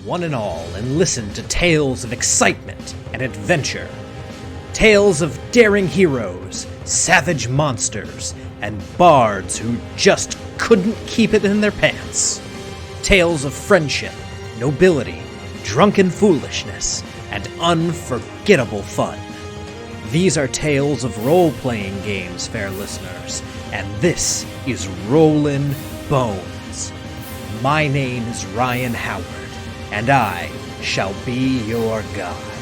one and all, and listen to tales of excitement and adventure. Tales of daring heroes, savage monsters, and bards who just couldn't keep it in their pants. Tales of friendship, nobility, drunken foolishness, and unforgettable fun. These are tales of role-playing games, fair listeners, and this is Rollin' Bones. My name is Ryan Howard, and I shall be your guide.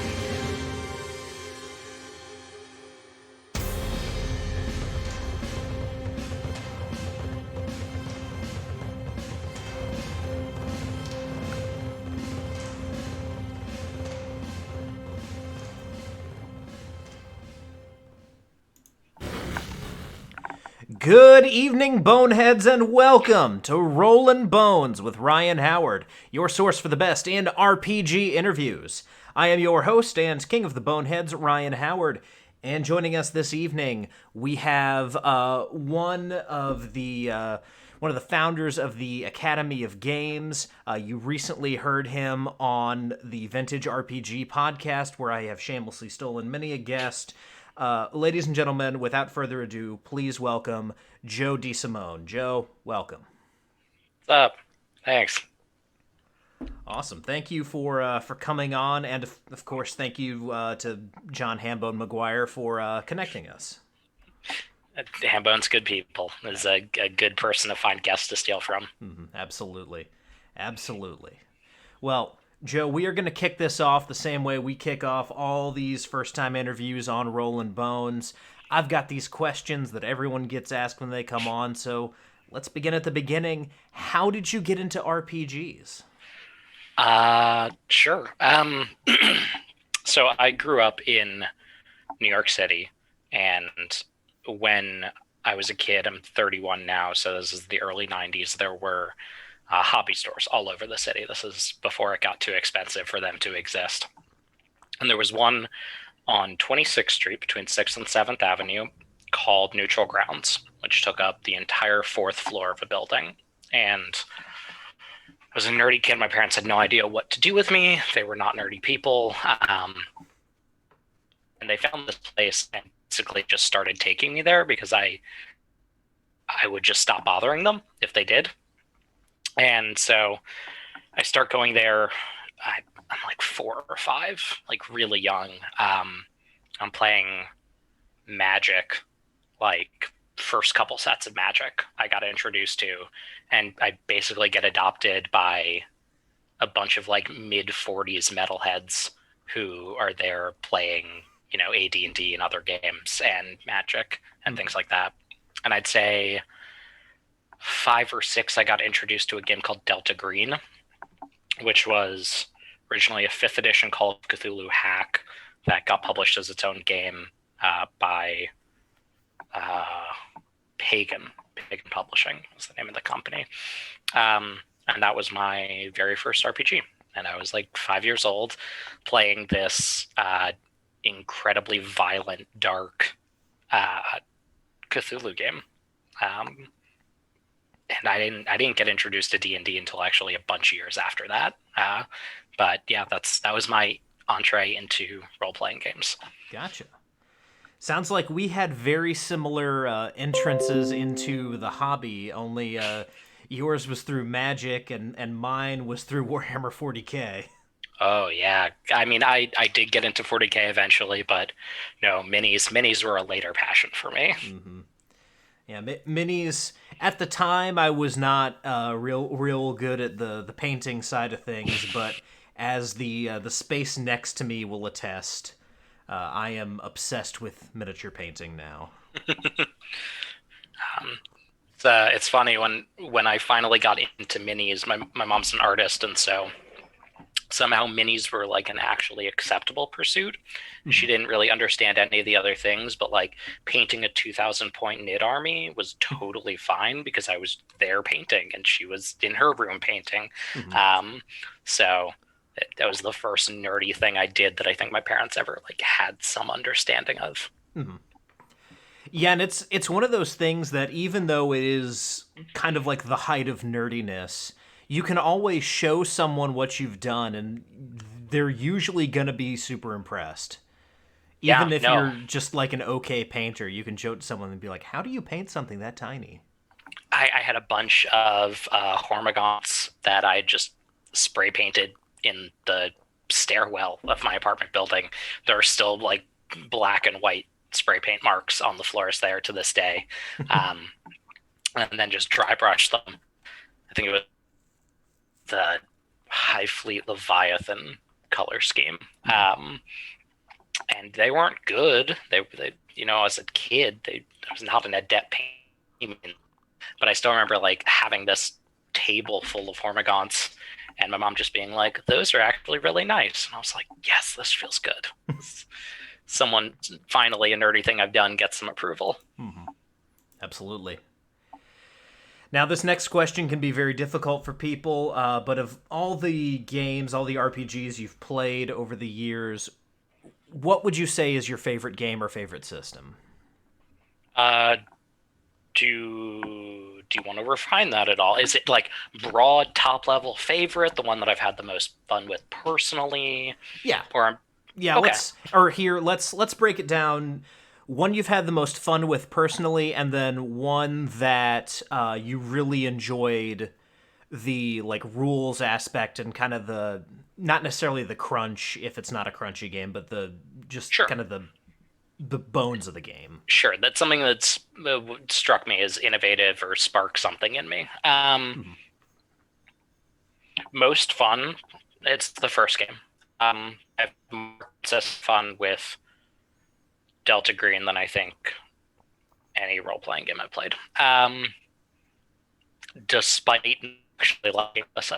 Good evening, Boneheads, and welcome to Rollin' Bones with Ryan Howard, your source for the best in RPG interviews. I am your host and king of the Boneheads, Ryan Howard, and joining us this evening, we have one of the founders of the Academy of Games. You recently heard him on the Vintage RPG podcast, where I have shamelessly stolen many a guest. Ladies and gentlemen, without further ado, please welcome Joe DiSimone. Joe, welcome. What's up? Thanks. Awesome. Thank you for coming on, and of course, thank you to John Hambone McGuire for connecting us. Hambone's good people. Is a good person to find guests to steal from. Mm-hmm. Absolutely. Well, Joe, we are going to kick this off the same way we kick off all these first-time interviews on Rollin' Bones. I've got these questions that everyone gets asked when they come on, so let's begin at the beginning. How did you get into RPGs? Sure. So I grew up in New York City, and when I was a kid, I'm 31 now, so this is the early 90s, there were hobby stores all over the city. This is before it got too expensive for them to exist. And there was one on 26th Street between 6th and 7th Avenue called Neutral Grounds, which took up the entire 4th floor of a building. And I was a nerdy kid. My parents had no idea what to do with me. They were not nerdy people. And they found this place and basically just started taking me there because I would just stop bothering them if they did. And so I start going there. I'm like 4 or 5, like really young. I'm playing Magic, like first couple sets of Magic I got introduced to. And I basically get adopted by a bunch of like mid-40s metalheads who are there playing, AD&D and other games and Magic and things like that. And I'd say 5 or 6, I got introduced to a game called Delta Green, which was originally a 5th edition Call of Cthulhu hack that got published as its own game by Pagan Publishing was the name of the company. And that was my very first RPG. And I was like 5 years old playing this incredibly violent, dark Cthulhu game. And I didn't get introduced to D&D until actually a bunch of years after that. But yeah, that was my entree into role-playing games. Gotcha. Sounds like we had very similar entrances into the hobby, only yours was through Magic and mine was through Warhammer 40K. Oh, yeah. I mean, I did get into 40K eventually, but no, minis were a later passion for me. Mm-hmm. Yeah, minis. At the time, I was not real good at the painting side of things, but as the space next to me will attest, I am obsessed with miniature painting now. It's funny when I finally got into minis. My mom's an artist, and so somehow minis were like an actually acceptable pursuit. Mm-hmm. She didn't really understand any of the other things, but like painting a 2,000 point knit army was totally fine because I was there painting and she was in her room painting. Mm-hmm. So that was the first nerdy thing I did that I think my parents ever like had some understanding of. Mm-hmm. Yeah, and it's one of those things that even though it is kind of like the height of nerdiness, you can always show someone what you've done, and they're usually going to be super impressed. Yeah, Even if no, you're just like an okay painter, you can show it to someone and be like, how do you paint something that tiny? I had a bunch of hormigons that I just spray painted in the stairwell of my apartment building. There are still like black and white spray paint marks on the floors there to this day. Um, and then just dry brush them. I think it was the High Fleet Leviathan color scheme. And they weren't good. As a kid, I was not an adept painting, but I still remember like having this table full of hormigons, and my mom just being like, "Those are actually really nice," and I was like, "Yes, this feels good." Someone finally, a nerdy thing I've done gets some approval. Absolutely. Now, this next question can be very difficult for people, but of all the games, all the RPGs you've played over the years, what would you say is your favorite game or favorite system? Uh, do you want to refine that at all? Is it like broad top level favorite, the one that I've had the most fun with personally, Yeah, or yeah. okay, Let's break it down. One you've had the most fun with personally, and then one that you really enjoyed the like rules aspect and kind of the not necessarily the crunch if it's not a crunchy game, but the just sure, kind of the bones of the game. sure. That's something that's struck me as innovative or sparked something in me. Most fun, it's the first game. I've more fun with Delta Green than I think any role playing game I've played. Despite actually liking this,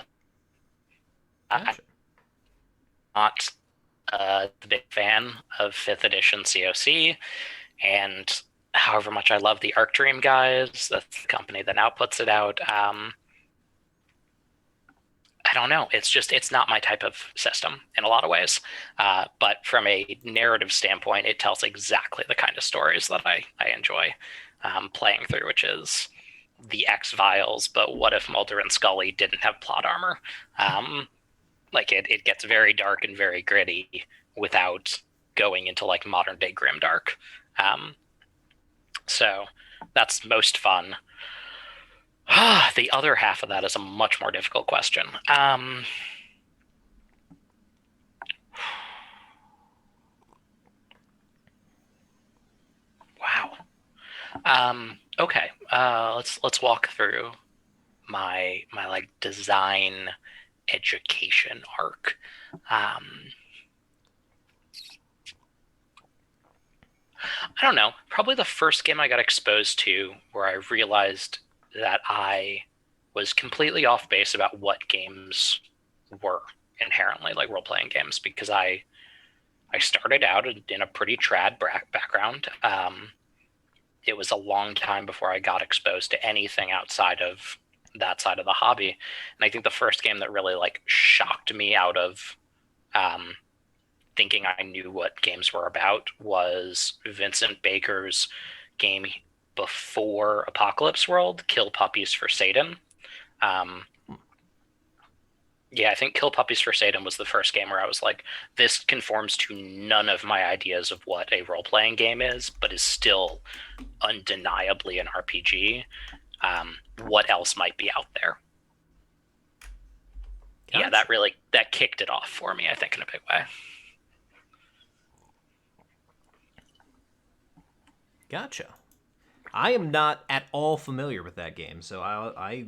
I'm Gotcha. not the big fan of 5th edition COC, and however much I love the Arc Dream guys, that's the company that now puts it out. I don't know. It's not my type of system in a lot of ways. But from a narrative standpoint, it tells exactly the kind of stories that I enjoy playing through, which is the X Files, but what if Mulder and Scully didn't have plot armor? Like it gets very dark and very gritty without going into like modern day grimdark. Um, so that's most fun. The other half of that is a much more difficult question. Wow. Okay. Let's walk through my like design education arc. Um, I don't know. Probably the first game I got exposed to where I realized that I was completely off base about what games were inherently like role playing games because I started out in a pretty trad background. It was a long time before I got exposed to anything outside of that side of the hobby. And I think the first game that really like shocked me out of um, thinking I knew what games were about was Vincent Baker's game before Apocalypse World, Kill Puppies for Satan. Um, yeah, I think Kill Puppies for Satan was the first game where I was like, this conforms to none of my ideas of what a role playing game is, but is still undeniably an RPG. What else might be out there? Gotcha. Yeah, that kicked it off for me, I think, in a big way. Gotcha. I am not at all familiar with that game, so I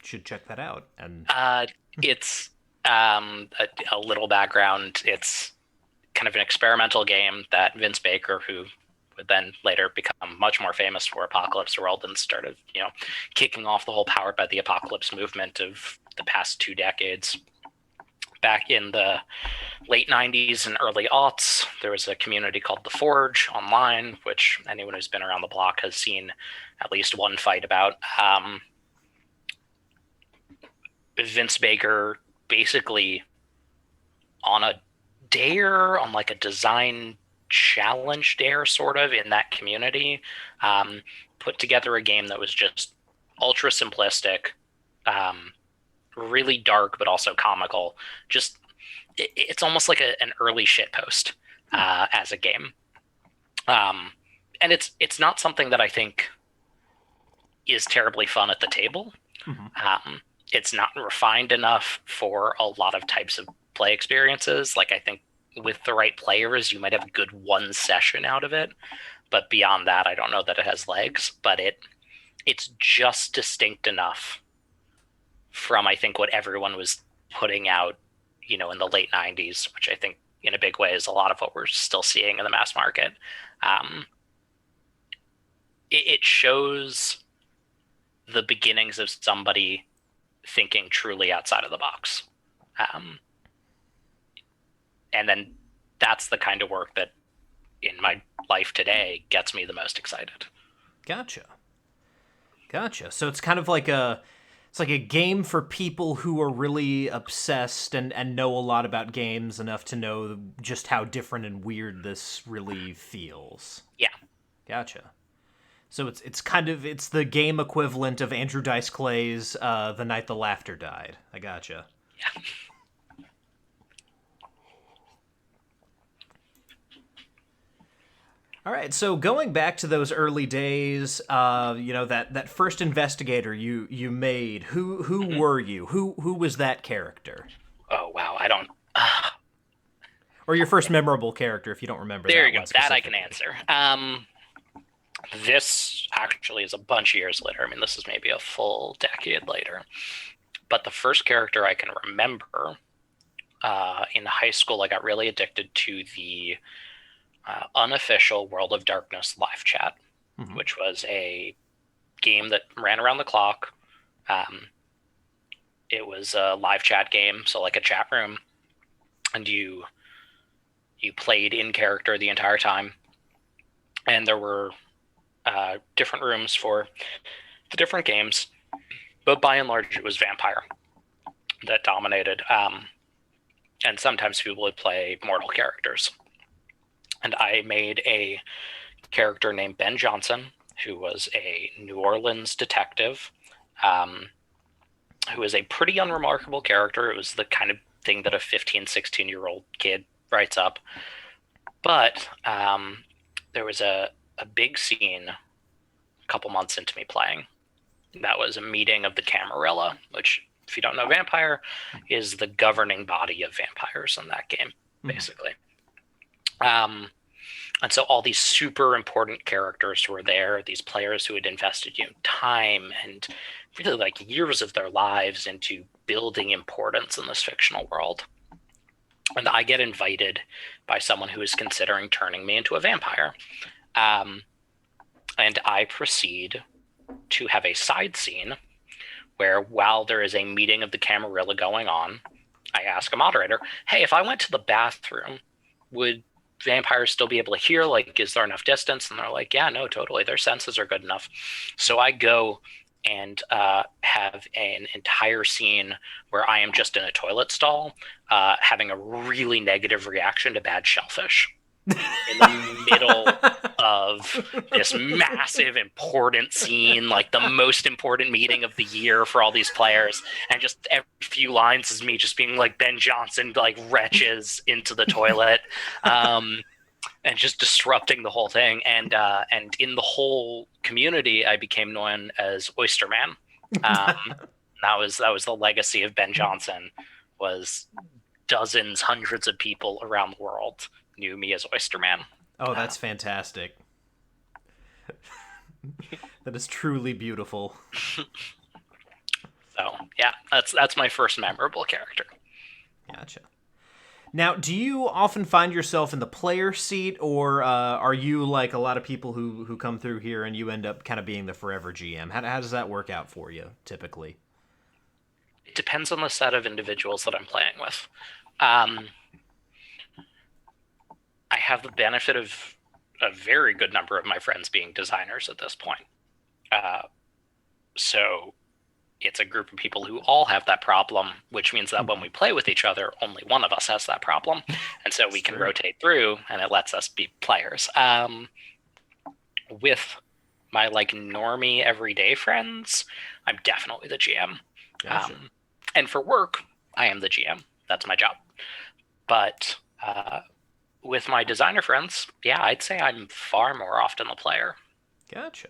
should check that out. And It's a little background. It's kind of an experimental game that Vince Baker, who would then later become much more famous for Apocalypse World and started, kicking off the whole Powered by the Apocalypse movement of the past 2 decades. Back in the late 90s and early aughts, there was a community called The Forge online, which anyone who's been around the block has seen at least one fight about. Vince Baker basically on a dare, on like a design challenge dare, sort of, in that community, put together a game that was just ultra simplistic, really dark but also comical. Just it's almost like an early shitpost as a game. Um, and it's not something that I think is terribly fun at the table. Mm-hmm. It's not refined enough for a lot of types of play experiences. Like, I think with the right players, you might have a good one session out of it. But beyond that, I don't know that it has legs. But it's just distinct enough from, I think, what everyone was putting out, in the late 90s, which I think in a big way is a lot of what we're still seeing in the mass market. It shows the beginnings of somebody thinking truly outside of the box. And then that's the kind of work that in my life today gets me the most excited. Gotcha. So it's kind of like a game for people who are really obsessed and know a lot about games enough to know just how different and weird this really feels. Yeah. Gotcha. So it's the game equivalent of Andrew Dice Clay's The Night the Laughter Died. I gotcha. Yeah. All right, so going back to those early days, that first investigator you made, who were you? Who was that character? Oh wow, I don't. Or your first memorable character, if you don't remember. There that you go. one That I can answer. This actually is a bunch of years later. I mean, this is maybe a full decade later. But the first character I can remember in high school, I got really addicted to the unofficial World of Darkness live chat, which was a game that ran around the clock. It was a live chat game, so like a chat room, and you played in character the entire time. And there were different rooms for the different games, but by and large, it was vampire that dominated. And sometimes people would play mortal characters. And I made a character named Ben Johnson, who was a New Orleans detective, who is a pretty unremarkable character. It was the kind of thing that a 15, 16-year-old kid writes up. But there was a big scene a couple months into me playing. That was a meeting of the Camarilla, which, if you don't know Vampire, is the governing body of vampires in that game, basically. And so all these super important characters were there, these players who had invested time and really like years of their lives into building importance in this fictional world. And I get invited by someone who is considering turning me into a vampire. And I proceed to have a side scene where, while there is a meeting of the Camarilla going on, I ask a moderator, hey, if I went to the bathroom, would vampires still be able to hear? Like, is there enough distance? And they're like, yeah, no, totally. Their senses are good enough. So I go and have an entire scene where I am just in a toilet stall, having a really negative reaction to bad shellfish in the middle of this massive important scene, like the most important meeting of the year for all these players, and just every few lines is me just being like Ben Johnson like retches into the toilet, and just disrupting the whole thing. And in the whole community, I became known as Oyster Man. That was the legacy of Ben Johnson. Was dozens, hundreds of people around the world knew me as Oyster Man. Oh, that's fantastic. That is truly beautiful. So yeah, that's my first memorable character. Gotcha. Now, do you often find yourself in the player seat, or are you like a lot of people who come through here and you end up kind of being the forever GM? How does that work out for you, typically? It depends on the set of individuals that I'm playing with. I have the benefit of a very good number of my friends being designers at this point. So it's a group of people who all have that problem, which means that when we play with each other, only one of us has that problem. And so we can rotate through, and it lets us be players. With my like normie everyday friends, I'm definitely the GM. Gotcha. And for work, I am the GM. That's my job. But with my designer friends, yeah, I'd say I'm far more often the player. Gotcha.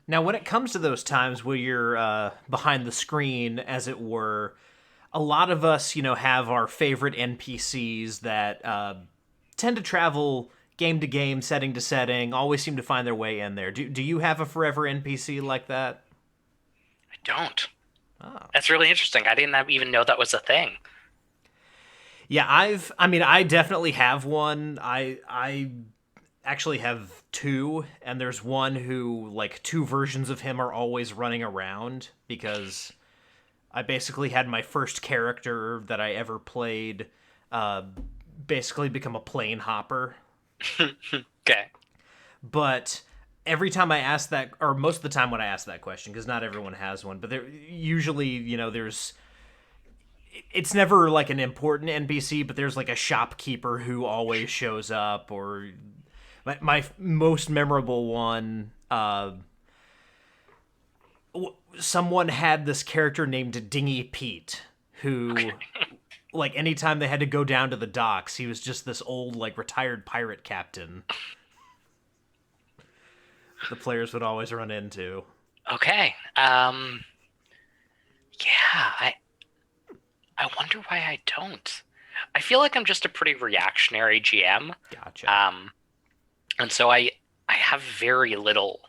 Now, when it comes to those times where you're behind the screen, as it were, a lot of us, have our favorite NPCs that tend to travel game to game, setting to setting, always seem to find their way in there. Do you have a forever NPC like that? I don't. Oh. That's really interesting. I didn't even know that was a thing. Yeah, I definitely have one. I actually have two, and there's one who, like, two versions of him are always running around because I basically had my first character that I ever played uh, basically become a plane hopper. Okay. But every time I ask that, or most of the time when I ask that question, because not everyone has one, but there usually, there's it's never like an important NPC, but there's like a shopkeeper who always shows up, or my most memorable one. Someone had this character named Dingy Pete, who, like, anytime they had to go down to the docks, he was just this old, like, retired pirate captain the players would always run into. Okay. Yeah, I wonder why I don't. I feel like I'm just a pretty reactionary GM. Gotcha. And so I have very little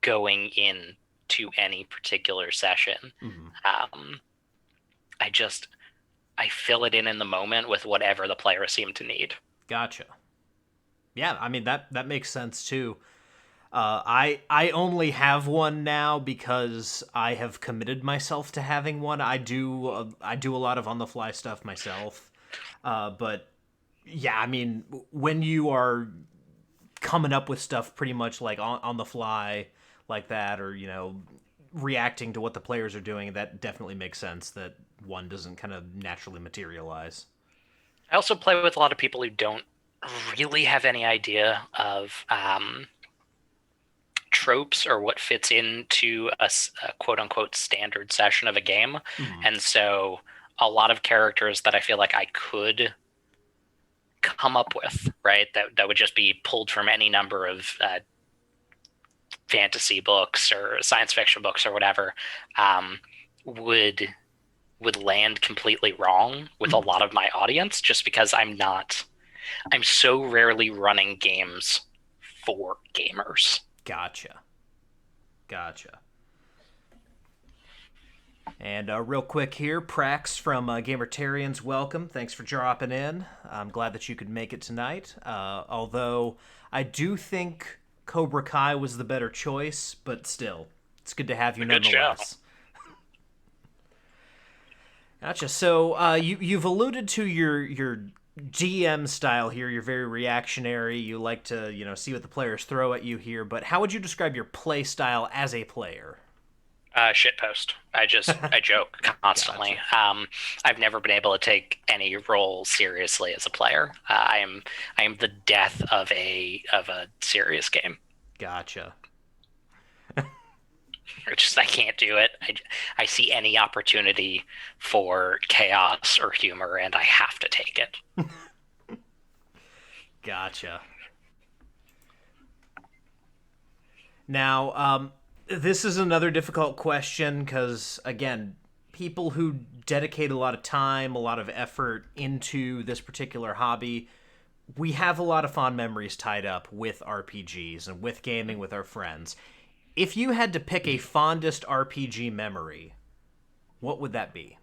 going in to any particular session. Mm-hmm. I just I fill it in the moment with whatever the players seem to need. Gotcha. Yeah, I mean that makes sense too. I only have one now because I have committed myself to having one. I do a lot of on the fly stuff myself, but yeah, I mean when you are coming up with stuff pretty much like on the fly like that, or reacting to what the players are doing, that definitely makes sense that one doesn't kind of naturally materialize. I also play with a lot of people who don't really have any idea of tropes or what fits into a quote unquote standard session of a game. Mm-hmm. And so a lot of characters that I feel like I could come up with, right? That would just be pulled from any number of fantasy books or science fiction books or whatever, would land completely wrong with a lot of my audience just because I'm so rarely running games for gamers. Gotcha. Gotcha. And real quick here, Prax from Gamertarians, welcome. Thanks for dropping in. I'm glad that you could make it tonight. Although I do think Cobra Kai was the better choice, but still, it's good to have you nonetheless. Gotcha. So you've alluded to your GM style here. You're very reactionary. You like to see what the players throw at you here. But how would you describe your play style as a player? Shitpost. I joke constantly. Gotcha. I've never been able to take any role seriously as a player. I am the death of a serious game. Gotcha. I can't do it. I see any opportunity for chaos or humor, and I have to take it. Gotcha. Now, this is another difficult question because, again, people who dedicate a lot of time, a lot of effort into this particular hobby, we have a lot of fond memories tied up with RPGs and with gaming with our friends. If you had to pick a fondest RPG memory, what would that be?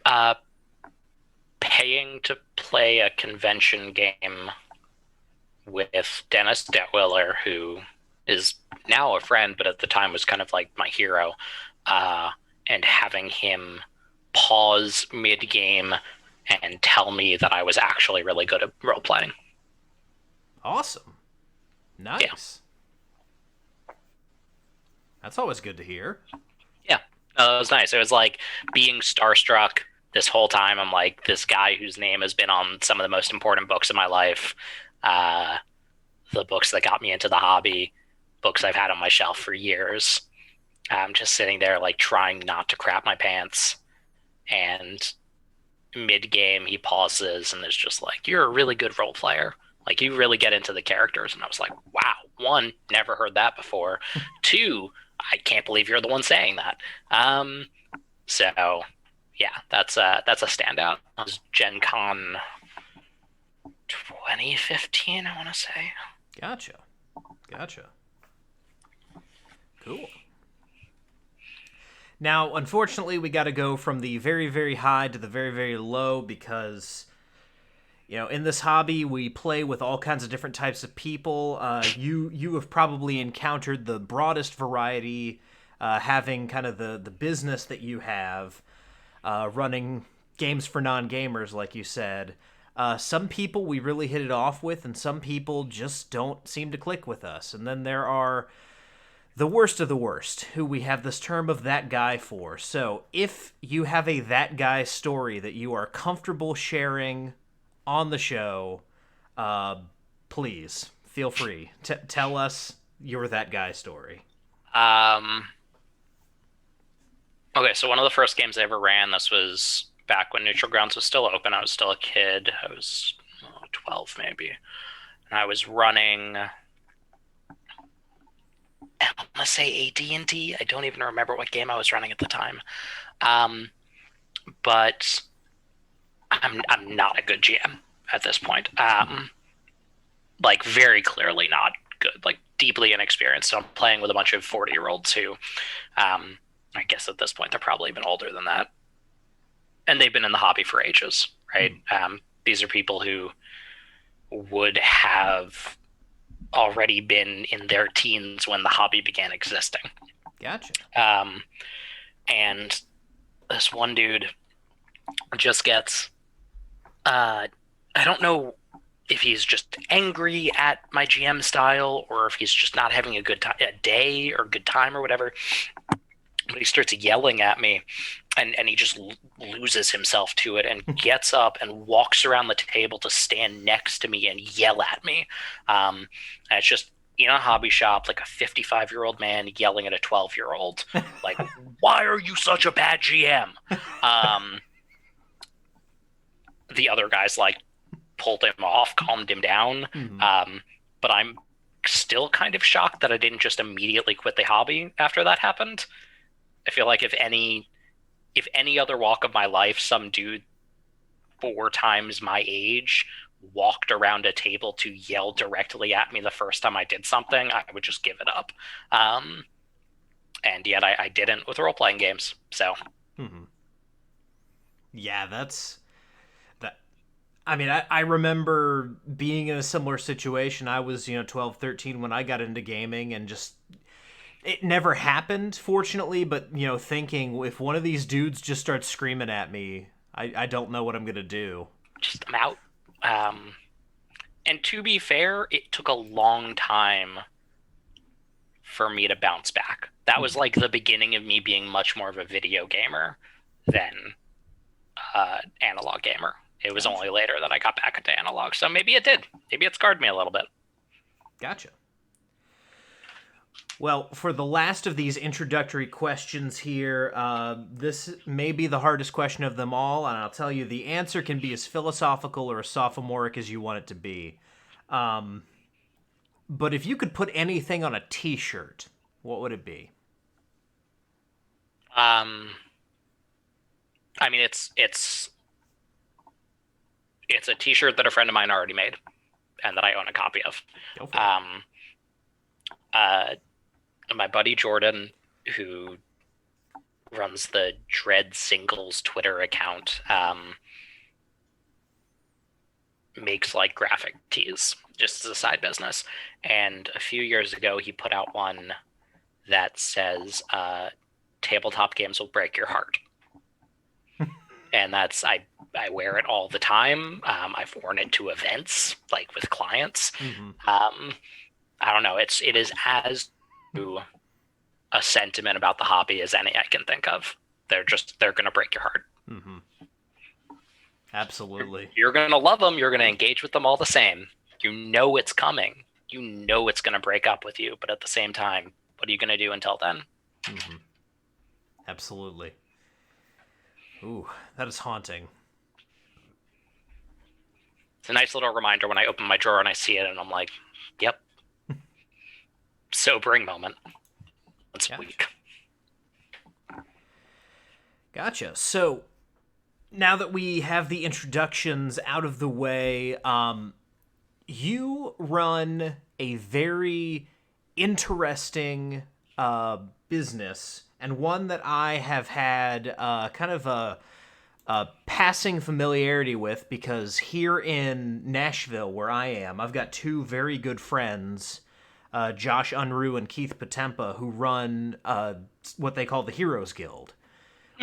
Uh, Paying to play a convention game with Dennis Detwiller, who is now a friend, but at the time was kind of like my hero, and having him pause mid game and tell me that I was actually really good at role playing. Awesome. Nice. Yeah. That's always good to hear. Yeah, it was nice. It was like being starstruck this whole time I'm like this guy whose name has been on some of the most important books in my life, uh, the books that got me into the hobby, books I've had on my shelf for years. I'm just sitting there like trying not to crap my pants, and mid game he pauses and is just like, "You're a really good role player. Like you really get into the characters." And I was like, "Wow, one, never heard that before. Two, I can't believe you're the one saying that." So yeah, that's a standout. That was Gen Con 2015, I want to say. Gotcha. Cool. Now, unfortunately, we got to go from the very, very high to the very, very low because, in this hobby, we play with all kinds of different types of people. You have probably encountered the broadest variety, having kind of the business that you have, running games for non-gamers, like you said. Some people we really hit it off with, and some people just don't seem to click with us. And then there are the worst of the worst, who we have this term of that guy for. So if you have a that guy story that you are comfortable sharing on the show, uh, please feel free to tell us your that guy story. Um, okay, so one of the first games I ever ran, this was back when Neutral Grounds was still open. I was still a kid. I was 12 maybe. And I was running, I want to say AD&D. I don't even remember what game I was running at the time. But I'm not a good GM at this point. Like very clearly not good, like deeply inexperienced. So I'm playing with a bunch of 40-year-olds who, I guess at this point they're probably even older than that, and they've been in the hobby for ages, right? These are people who would have already been in their teens when the hobby began existing. Gotcha. And this one dude just gets, I don't know if he's just angry at my GM style or if he's just not having a good time, a day or good time or whatever. But he starts yelling at me, and he just loses himself to it and gets up and walks around the table to stand next to me and yell at me. And it's just in a hobby shop, like a 55-year-old man yelling at a 12-year-old, like, "Why are you such a bad GM?" The other guys like pulled him off, calmed him down. But I'm still kind of shocked that I didn't just immediately quit the hobby after that happened. I feel like if any other walk of my life, some dude 4 times my age walked around a table to yell directly at me the first time I did something, I would just give it up. And yet I didn't with role-playing games. So Yeah, that's that. I mean, I remember being in a similar situation. I was, 12, 13 when I got into gaming, and just it never happened, fortunately, but, thinking if one of these dudes just starts screaming at me, I don't know what I'm going to do. just I'm out. And to be fair, it took a long time for me to bounce back. That was like the beginning of me being much more of a video gamer than analog gamer. It was only later that I got back into analog. So maybe it did. Maybe it scarred me a little bit. Gotcha. Well, for the last of these introductory questions here, this may be the hardest question of them all, and I'll tell you the answer can be as philosophical or as sophomoric as you want it to be. But if you could put anything on a t-shirt, what would it be? I mean, it's a T-shirt that a friend of mine already made, and that I own a copy of. Go for it. My buddy Jordan, who runs the Dread Singles Twitter account, makes like graphic tees just as a side business. And a few years ago, he put out one that says, "Tabletop games will break your heart." And that's I wear it all the time. I've worn it to events, like with clients. I don't know. It is as true a sentiment about the hobby as any I can think of. They're going to break your heart. Absolutely. You're going to love them. You're going to engage with them all the same. You know it's coming. You know it's going to break up with you. But at the same time, what are you going to do until then? Mm-hmm. Absolutely. Ooh, that is haunting. It's a nice little reminder when I open my drawer and I see it, and I'm like, yep, sobering moment once a Gotcha. week. Gotcha. So now that we have the introductions out of the way, you run a very interesting business, and one that I have had kind of a passing familiarity with, because here in Nashville, where I am, I've got two very good friends, Josh Unruh and Keith Potempa, who run what they call the Heroes Guild,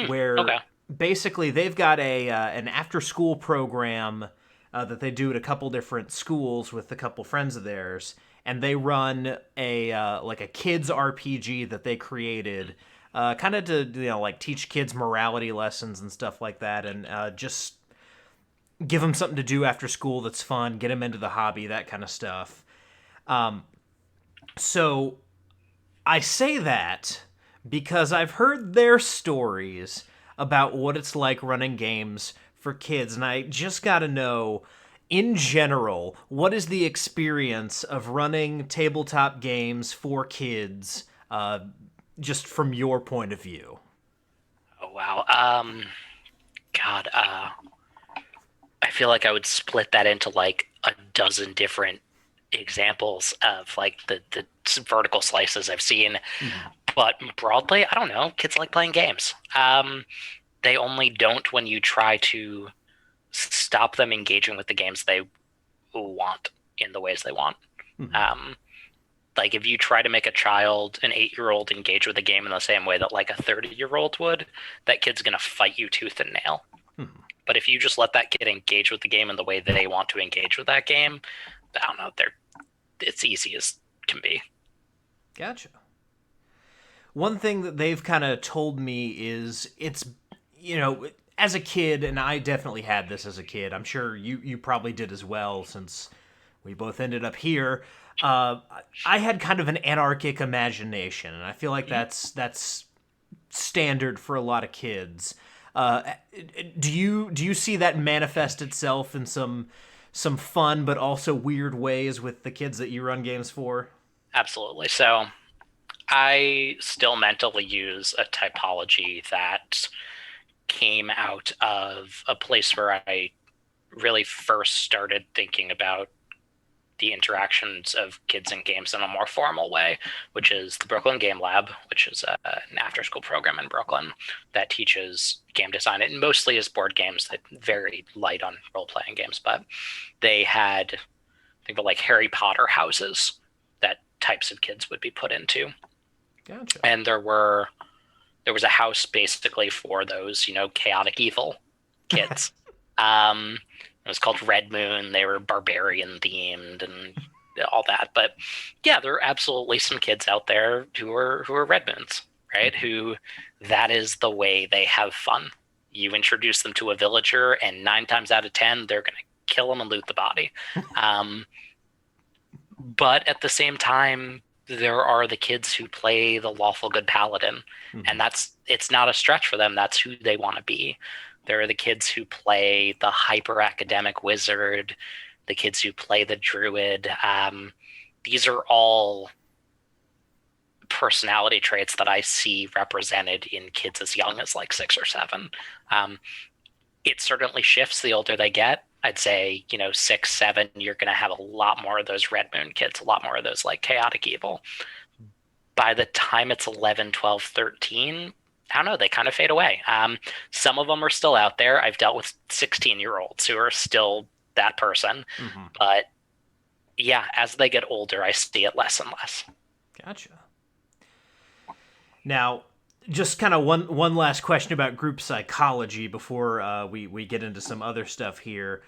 where Okay. basically they've got a an after school program that they do at a couple different schools with a couple friends of theirs, and they run a like a kids RPG that they created, kind of to like teach kids morality lessons and stuff like that, and just give them something to do after school that's fun, get them into the hobby, that kind of stuff. So I say that because I've heard their stories about what it's like running games for kids, and I just got to know, in general, what is the experience of running tabletop games for kids, just from your point of view? Oh, wow. God, I feel like I would split that into like a dozen different examples of like the vertical slices I've seen. Mm-hmm. But broadly, I don't know. Kids like playing games. They only don't when you try to stop them engaging with the games they want in the ways they want. Mm-hmm. Like if you try to make a child, an 8-year-old, engage with a game in the same way that like a 30-year-old would, that kid's gonna fight you tooth and nail. Mm-hmm. But if you just let that kid engage with the game in the way they want to engage with that game, I don't know. It's easy as can be. Gotcha. One thing that they've kind of told me is as a kid, and I definitely had this as a kid. I'm sure you probably did as well, since we both ended up here. I had kind of an anarchic imagination, and I feel like that's standard for a lot of kids. Uh, do you see that manifest itself in some fun but also weird ways with the kids that you run games for? Absolutely. So I still mentally use a typology that came out of a place where I really first started thinking about the interactions of kids and games in a more formal way, which is the Brooklyn Game Lab, which is an after-school program in Brooklyn that teaches game design. It mostly is board games, that very light on role-playing games, but they had, think of like Harry Potter houses that types of kids would be put into. Gotcha. And there was a house basically for those, chaotic evil kids. It was called Red Moon. They were barbarian themed and all that. But yeah, there are absolutely some kids out there who are Red Moons, right? Who that is the way they have fun. You introduce them to a villager, and 9 times out of 10, they're going to kill them and loot the body. But at the same time, there are the kids who play the lawful good paladin, and it's not a stretch for them. That's who they want to be. There are the kids who play the hyper academic wizard, the kids who play the druid. These are all personality traits that I see represented in kids as young as like 6 or 7. It certainly shifts the older they get. I'd say, 6, 7, you're going to have a lot more of those Red Moon kids, a lot more of those like chaotic evil. By the time it's 11, 12, 13, I don't know, they kind of fade away. Some of them are still out there. I've dealt with 16-year-olds who are still that person. Mm-hmm. But yeah, as they get older, I see it less and less. Gotcha. Now, just kind of one last question about group psychology before we get into some other stuff here.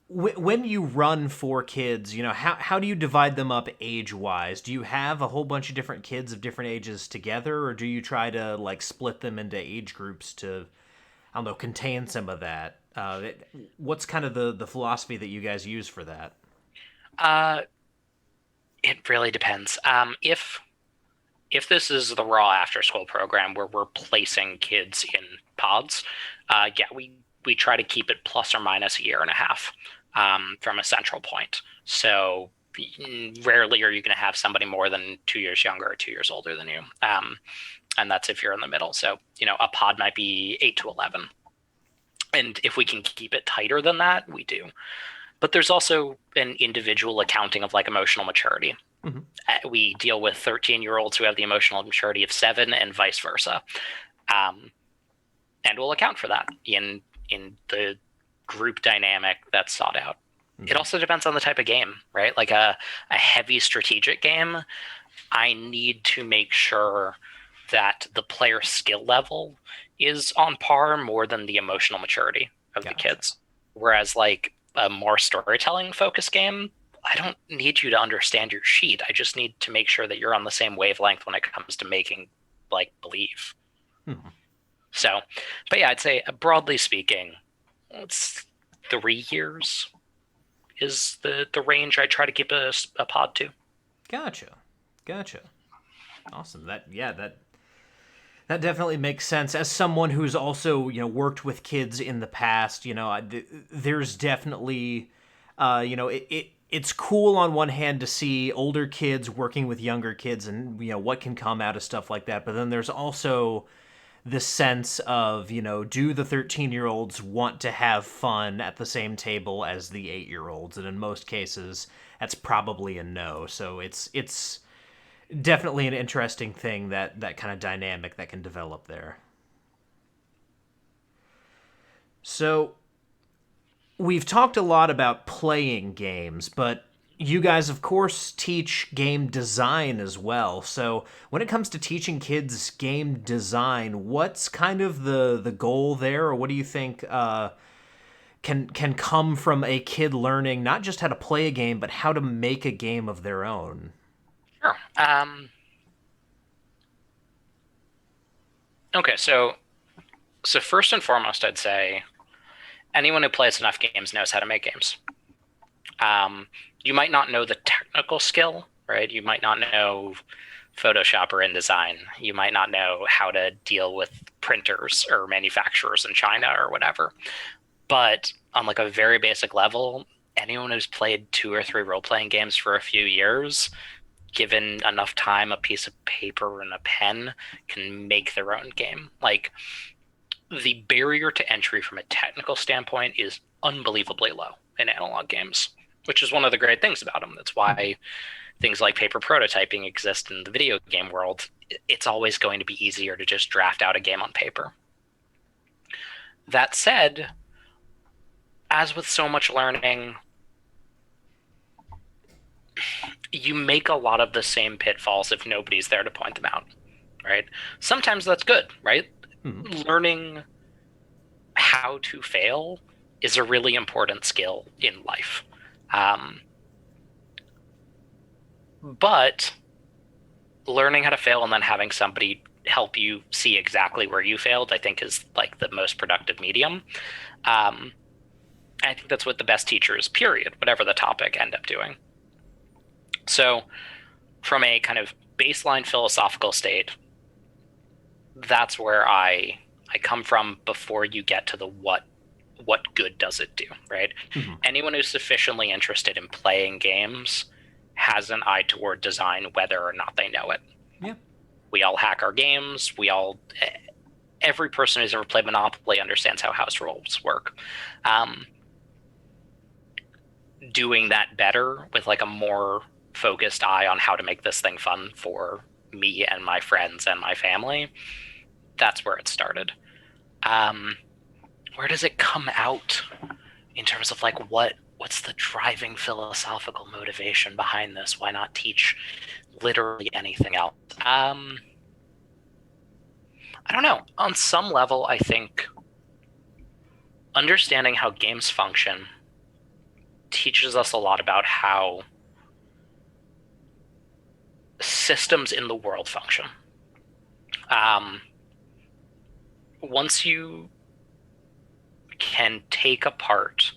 When you run for kids, how do you divide them up age-wise? Do you have a whole bunch of different kids of different ages together, or do you try to like split them into age groups to I don't know, contain some of that. What's kind of the philosophy that you guys use for that? Uh, it really depends. If this is the raw after school program where we're placing kids in pods, yeah, we try to keep it plus or minus a year and a half from a central point. So rarely are you going to have somebody more than 2 years younger or 2 years older than you. And that's if you're in the middle. So, a pod might be 8 to 11. And if we can keep it tighter than that, we do. But there's also an individual accounting of like emotional maturity. Mhm. We deal with 13-year-olds who have the emotional maturity of 7 and vice versa. Um, and we'll account for that in the group dynamic that's sought out. It also depends on the type of game, right? Like a heavy strategic game, I need to make sure that the player skill level is on par more than the emotional maturity of the Gotcha. kids. Whereas like a more storytelling focused game, I don't need you to understand your sheet. I just need to make sure that you're on the same wavelength when it comes to making like believe. Mhm. So, but yeah, I'd say broadly speaking, it's 3 years is the range I try to keep a pod to. Gotcha. Gotcha. Awesome. That definitely makes sense. As someone who's also worked with kids in the past, there's definitely, it's cool on one hand to see older kids working with younger kids and what can come out of stuff like that. But then there's also this sense of do the 13-year-olds want to have fun at the same table as the 8-year-olds, and in most cases that's probably a no. So it's definitely an interesting thing, that kind of dynamic that can develop there. So we've talked a lot about playing games, but you guys of course teach game design as well. So when it comes to teaching kids game design, what's kind of the goal there, or what do you think can come from a kid learning not just how to play a game but how to make a game of their own? Sure. Okay, so first and foremost, I'd say anyone who plays enough games knows how to make games. You might not know the technical skill, right? You might not know Photoshop or InDesign. You might not know how to deal with printers or manufacturers in China or whatever. But on like a very basic level, anyone who's played 2 or 3 role-playing games for a few years, given enough time, a piece of paper and a pen, can make their own game. Like the barrier to entry from a technical standpoint is unbelievably low in analog games, which is one of the great things about them. That's why things like paper prototyping exist in the video game world. It's always going to be easier to just draft out a game on paper. That said, as with so much learning, you make a lot of the same pitfalls if nobody's there to point them out, right? Sometimes that's good, right? Mhm. Learning how to fail is a really important skill in life. Um, but learning how to fail and then having somebody help you see exactly where you failed, I think, is like the most productive medium. Um, I think that's what the best teachers, period, whatever the topic, end up doing. So, from a kind of baseline philosophical state, that's where I come from before you get to the what good does it do, right? Mhm. Anyone who's sufficiently interested in playing games has an eye toward design, whether or not they know it. Yeah. We all hack our games. Every person who's ever played Monopoly understands how house rules work. Um, Doing that better with like a more focused eye on how to make this thing fun for me and my friends and my family, that's where it started. Um, where does it come out in terms of like what's the driving philosophical motivation behind this? Why not teach literally anything else? I don't know. On some level, I think understanding how games function teaches us a lot about how systems in the world function. Um, once you can take apart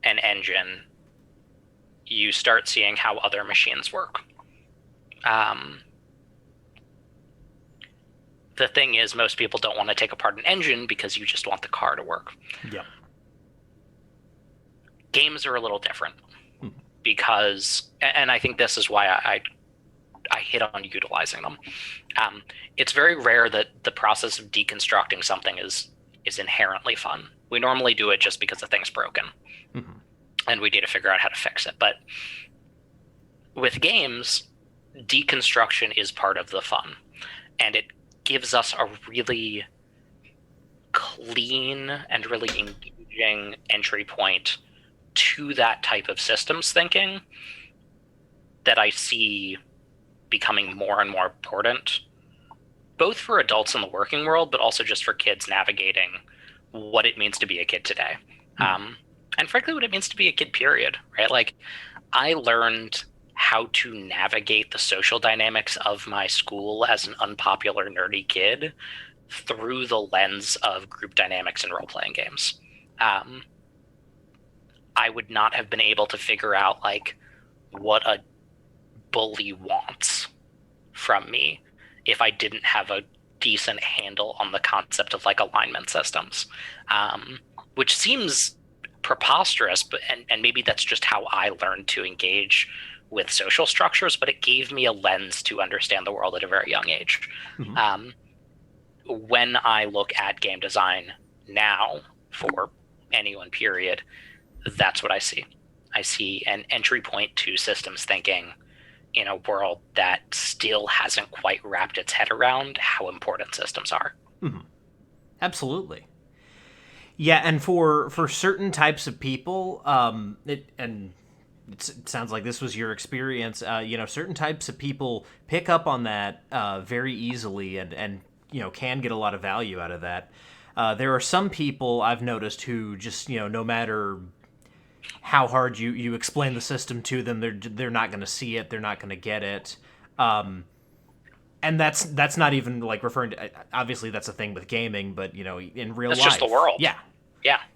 an engine, you start seeing how other machines work. The thing is, most people don't want to take apart an engine because you just want the car to work. Yeah. Games are a little different because, and I think this is why I hit on utilizing them. It's very rare that the process of deconstructing something is inherently fun. We normally do it just because the thing's broken, and we need to figure out how to fix it. But with games, deconstruction is part of the fun, and it gives us a really clean and really engaging entry point to that type of systems thinking that I see becoming more and more important, both for adults in the working world, but also just for kids navigating what it means to be a kid today. And frankly, what it means to be a kid, period, right? Like, I learned how to navigate the social dynamics of my school as an unpopular, nerdy kid through the lens of group dynamics and role-playing games. I would not have been able to figure out, like, what a bully wants from me if I didn't have a decent handle on the concept of, like, alignment systems, which seems preposterous, but and maybe that's just how I learned to engage with social structures, but it gave me a lens to understand the world at a very young age. When I look at game design now for anyone, period, that's what I see. I see an entry point to systems thinking in a world that still hasn't quite wrapped its head around how important systems are. Absolutely. Yeah, and for certain types of people, it sounds like this was your experience. Certain types of people pick up on that very easily, and can get a lot of value out of that. There are some people I've noticed who just no matter how hard you explain the system to them, they're not going to see it, they're not going to get it. And that's not even like referring to, obviously that's a thing with gaming, but in real life, that's just the world.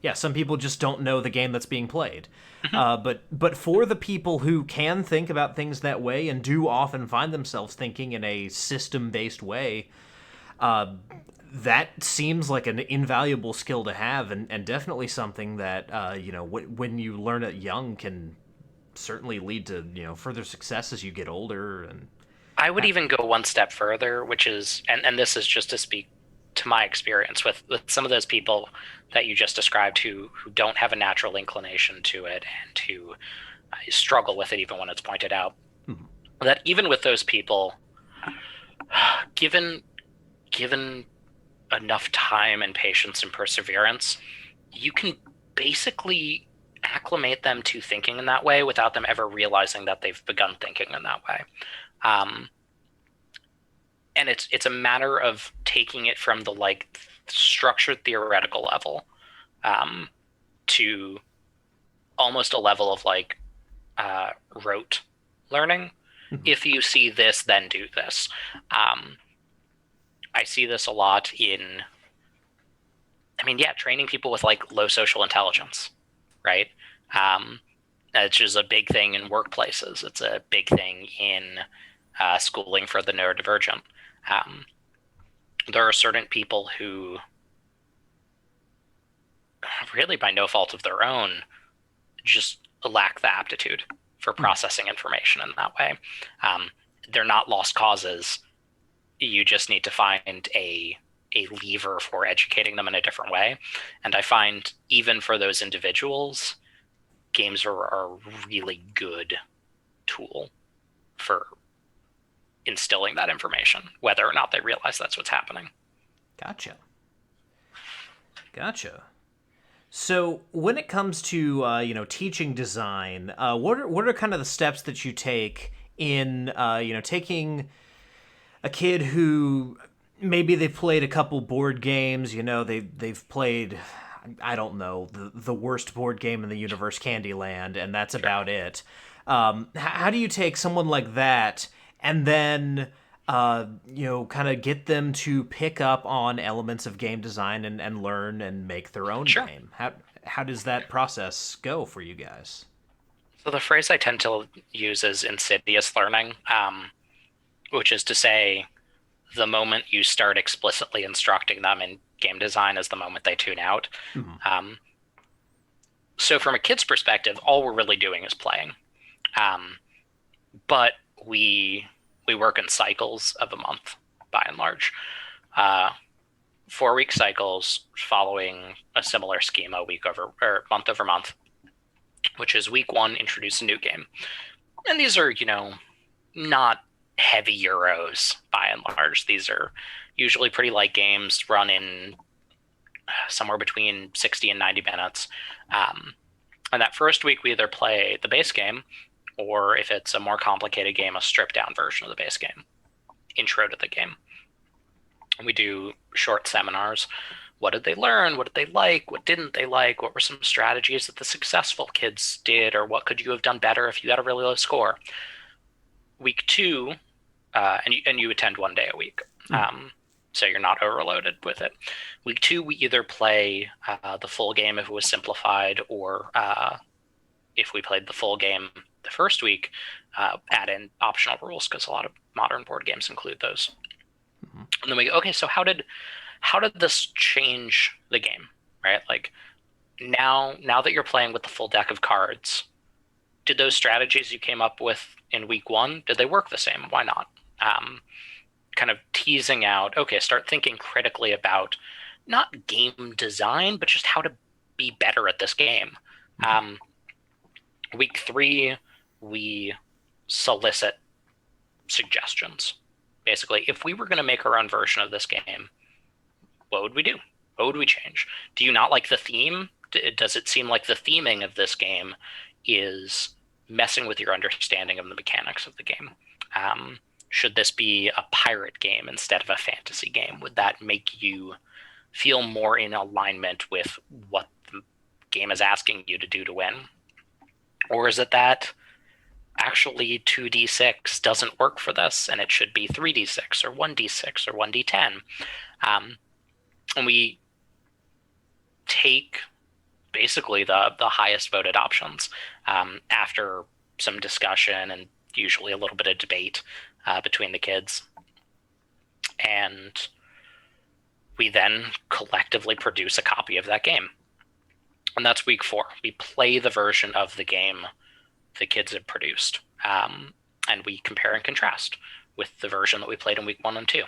Yeah, some people just don't know the game that's being played. But for the people who can think about things that way and do often find themselves thinking in a system-based way, that seems like an invaluable skill to have, and definitely something that when you learn it young can certainly lead to further success as you get older. And I would even go one step further, which is, and this is just to speak to my experience with some of those people that you just described who don't have a natural inclination to it and who struggle with it even when it's pointed out, that even with those people, given enough time and patience and perseverance, you can basically acclimate them to thinking in that way without them ever realizing that they've begun thinking in that way. And it's a matter of taking it from the like structured theoretical level to almost a level of like rote learning. If you see this, then do this. I see this a lot in, training people with like low social intelligence, right? It's just a big thing in workplaces. It's a big thing in schooling for the neurodivergent. There are certain people who, really by no fault of their own, just lack the aptitude for processing information in that way. They're not lost causes. You just need to find a lever for educating them in a different way. And I find even for those individuals, games are a really good tool for instilling that information, whether or not they realize that's what's happening. Gotcha. So when it comes to teaching design, what are kind of the steps that you take in taking a kid who maybe they've played a couple board games, they've played, I don't know, the worst board game in the universe, Candyland, and that's about it. How do you take someone like that and then kind of get them to pick up on elements of game design and learn and make their own Sure. game? How does that process go for you guys? So the phrase I tend to use is insidious learning, which is to say, the moment you start explicitly instructing them in game design is the moment they tune out. Mhm. Um, so from a kid's perspective, all we're really doing is playing. Um, but we work in cycles of a month, by and large. Uh, 4 week cycles following a similar schema week over or month over month, which is week one, introduce a new game. And these are, not heavy Euros by and large. These are usually pretty light games run in somewhere between 60 and 90 minutes. And that first week, we either play the base game, or if it's a more complicated game, a stripped down version of the base game, intro to the game. And we do short seminars. What did they learn? What did they like? What didn't they like? What were some strategies that the successful kids did? Or what could you have done better if you got a really low score? Week two, and you attend 1 day a week. So you're not overloaded with it. Week two, we either play the full game if it was simplified, or if we played the full game the first week, add in optional rules, because a lot of modern board games include those. Mm-hmm. And then we go, okay, so how did this change the game, right? Like now that you're playing with the full deck of cards, did those strategies you came up with in week one, did they work the same? Why not? Kind of teasing out, okay, start thinking critically about not game design, but just how to be better at this game. Week three, we solicit suggestions. Basically, if we were going to make our own version of this game, what would we do? What would we change? Do you not like the theme? Does it seem like the theming of this game is messing with your understanding of the mechanics of the game? Should this be a pirate game instead of a fantasy game? Would that make you feel more in alignment with what the game is asking you to do to win? Or is it that actually 2d6 doesn't work for this and it should be 3d6 or 1d6 or 1d10? And we take basically the highest voted options after some discussion and usually a little bit of debate between the kids. And we then collectively produce a copy of that game. And that's week four. We play the version of the game the kids have produced. And we compare and contrast with the version that we played in week 1 and 2.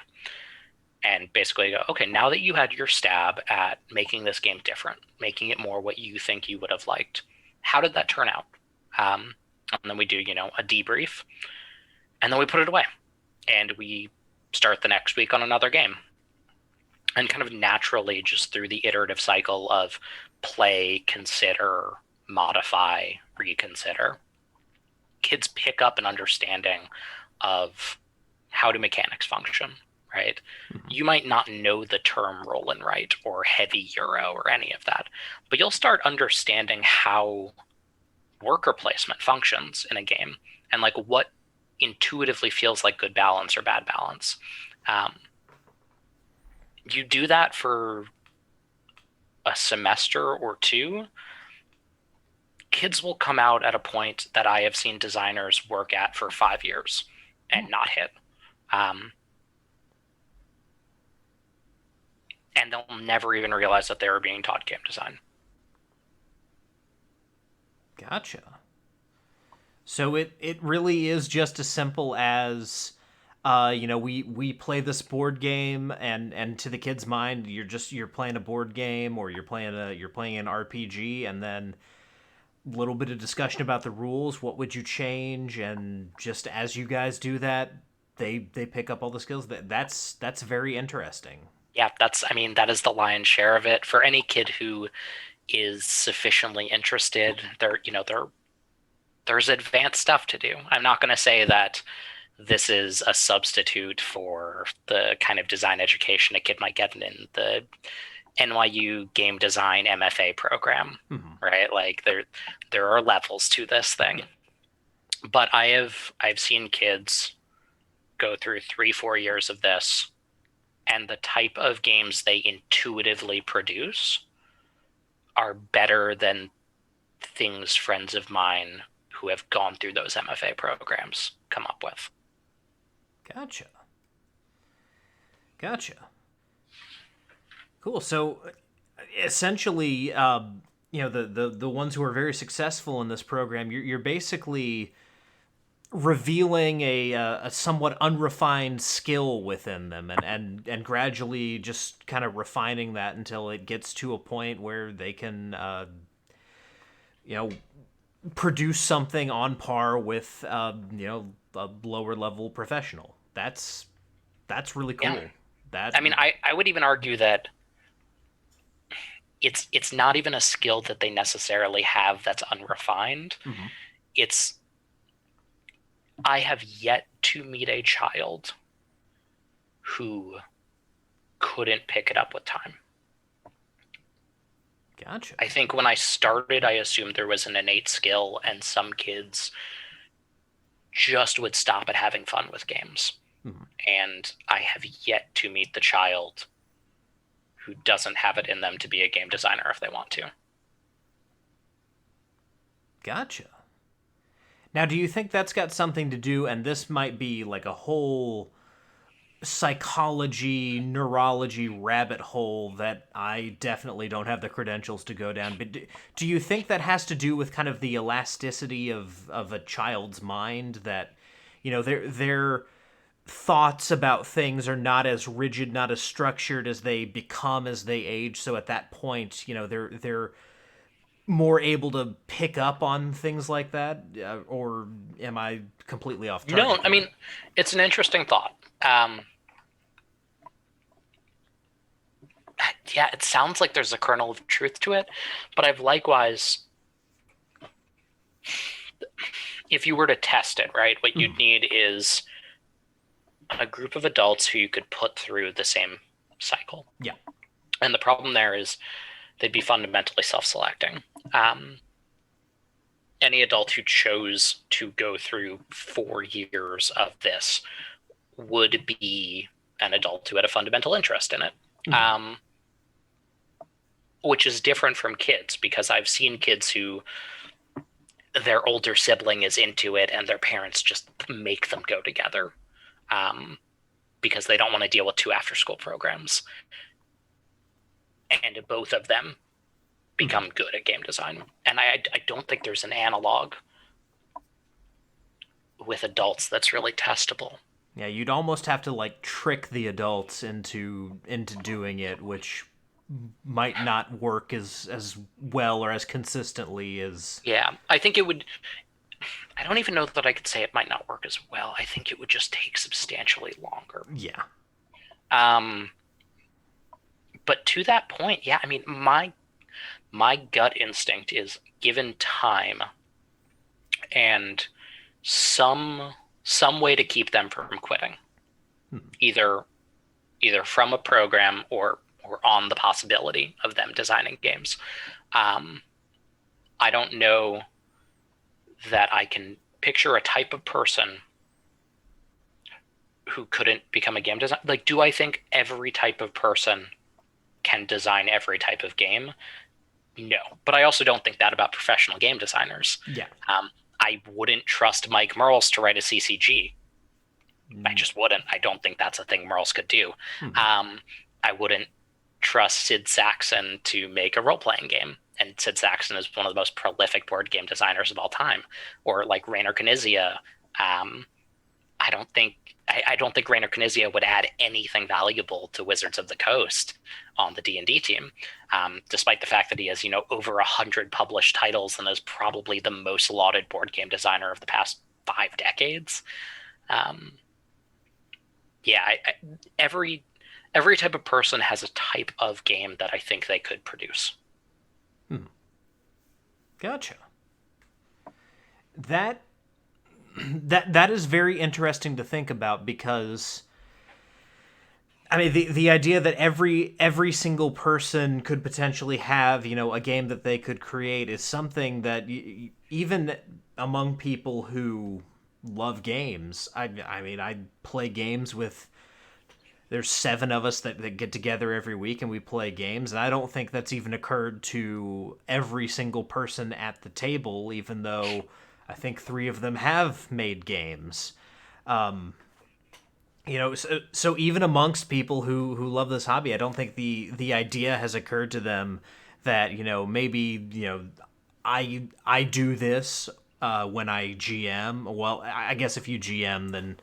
And basically go, okay, now that you had your stab at making this game different, making it more what you think you would have liked, how did that turn out? And then we do, a debrief, and then we put it away. And we start the next week on another game. And kind of naturally, just through the iterative cycle of play, consider, modify, reconsider, kids pick up an understanding of how do mechanics function, right? Mm-hmm. You might not know the term Rollin right or heavy Euro or any of that, but you'll start understanding how worker placement functions in a game and like what intuitively feels like good balance or bad balance. You do that for a semester or two, kids will come out at a point that I have seen designers work at for 5 years and not hit. And they'll never even realize that they were being taught game design. Gotcha. So it really is just as simple as we play this board game, and to the kid's mind, you're playing a board game, or you're playing an RPG, and then a little bit of discussion about the rules. What would you change? And just as you guys do that, they pick up all the skills. That's very interesting. Yeah, that is the lion's share of it. For any kid who is sufficiently interested, there's advanced stuff to do. I'm not going to say that this is a substitute for the kind of design education a kid might get in the NYU game design MFA program, right? Like there are levels to this thing. But I've seen kids go through 3-4 years of this, and the type of games they intuitively produce are better than things friends of mine who have gone through those MFA programs come up with. Gotcha. Cool. So essentially, the ones who are very successful in this program, you're basically revealing a somewhat unrefined skill within them, and gradually just kind of refining that until it gets to a point where they can produce something on par with a lower level professional. That's really cool. Yeah. I would even argue that it's not even a skill that they necessarily have that's unrefined. Mm-hmm. It's I have yet to meet a child who couldn't pick it up with time. Gotcha. I think when I started, I assumed there was an innate skill, and some kids just would stop at having fun with games. Mm-hmm. And I have yet to meet the child who doesn't have it in them to be a game designer if they want to. Gotcha. Now, do you think that's got something to do, and this might be like a whole psychology, neurology rabbit hole that I definitely don't have the credentials to go down, but do you think that has to do with kind of the elasticity of a child's mind, that, their thoughts about things are not as rigid, not as structured as they become as they age, so at that point, they're more able to pick up on things like that, or am I completely off target? No, I mean, it's an interesting thought. Yeah, it sounds like there's a kernel of truth to it, but I've likewise, if you were to test it, right, what you'd need is a group of adults who you could put through the same cycle. Yeah. And the problem there is they'd be fundamentally self-selecting. Any adult who chose to go through 4 years of this would be an adult who had a fundamental interest in it. Which is different from kids, because I've seen kids who their older sibling is into it and their parents just make them go together because they don't want to deal with 2 after-school programs. And both of them become good at game design. And I don't think there's an analog with adults that's really testable. Yeah, you'd almost have to trick the adults into doing it, which might not work as well or as consistently as... Yeah, I think it would... I don't even know that I could say it might not work as well. I think it would just take substantially longer. Yeah. But to that point, yeah, I mean, my gut instinct is, given time and some way to keep them from quitting, either from a program or on the possibility of them designing games. I don't know that I can picture a type of person who couldn't become a game designer. Do I think every type of person can design every type of game? No, but I also don't think that about professional game designers. Yeah. I wouldn't trust Mike Merles to write a CCG. I just wouldn't. I don't think that's a thing Merles could do. I wouldn't trust Sid Saxon to make a role-playing game. And Sid Saxon is one of the most prolific board game designers of all time. Or Rainer Knizia. I don't think Rainer Knizia would add anything valuable to Wizards of the Coast on the D&D team, despite the fact that he has, over 100 published titles and is probably the most lauded board game designer of the past 5 decades. Every type of person has a type of game that I think they could produce. Gotcha. That is very interesting to think about, because I mean the idea that every single person could potentially have a game that they could create is something that even among people who love games. I mean, I play games with. There's 7 of us that get together every week and we play games, and I don't think that's even occurred to every single person at the table, even though I think 3 of them have made games. So even amongst people who love this hobby, I don't think the idea has occurred to them that maybe I do this when I GM. Well, I guess if you GM, then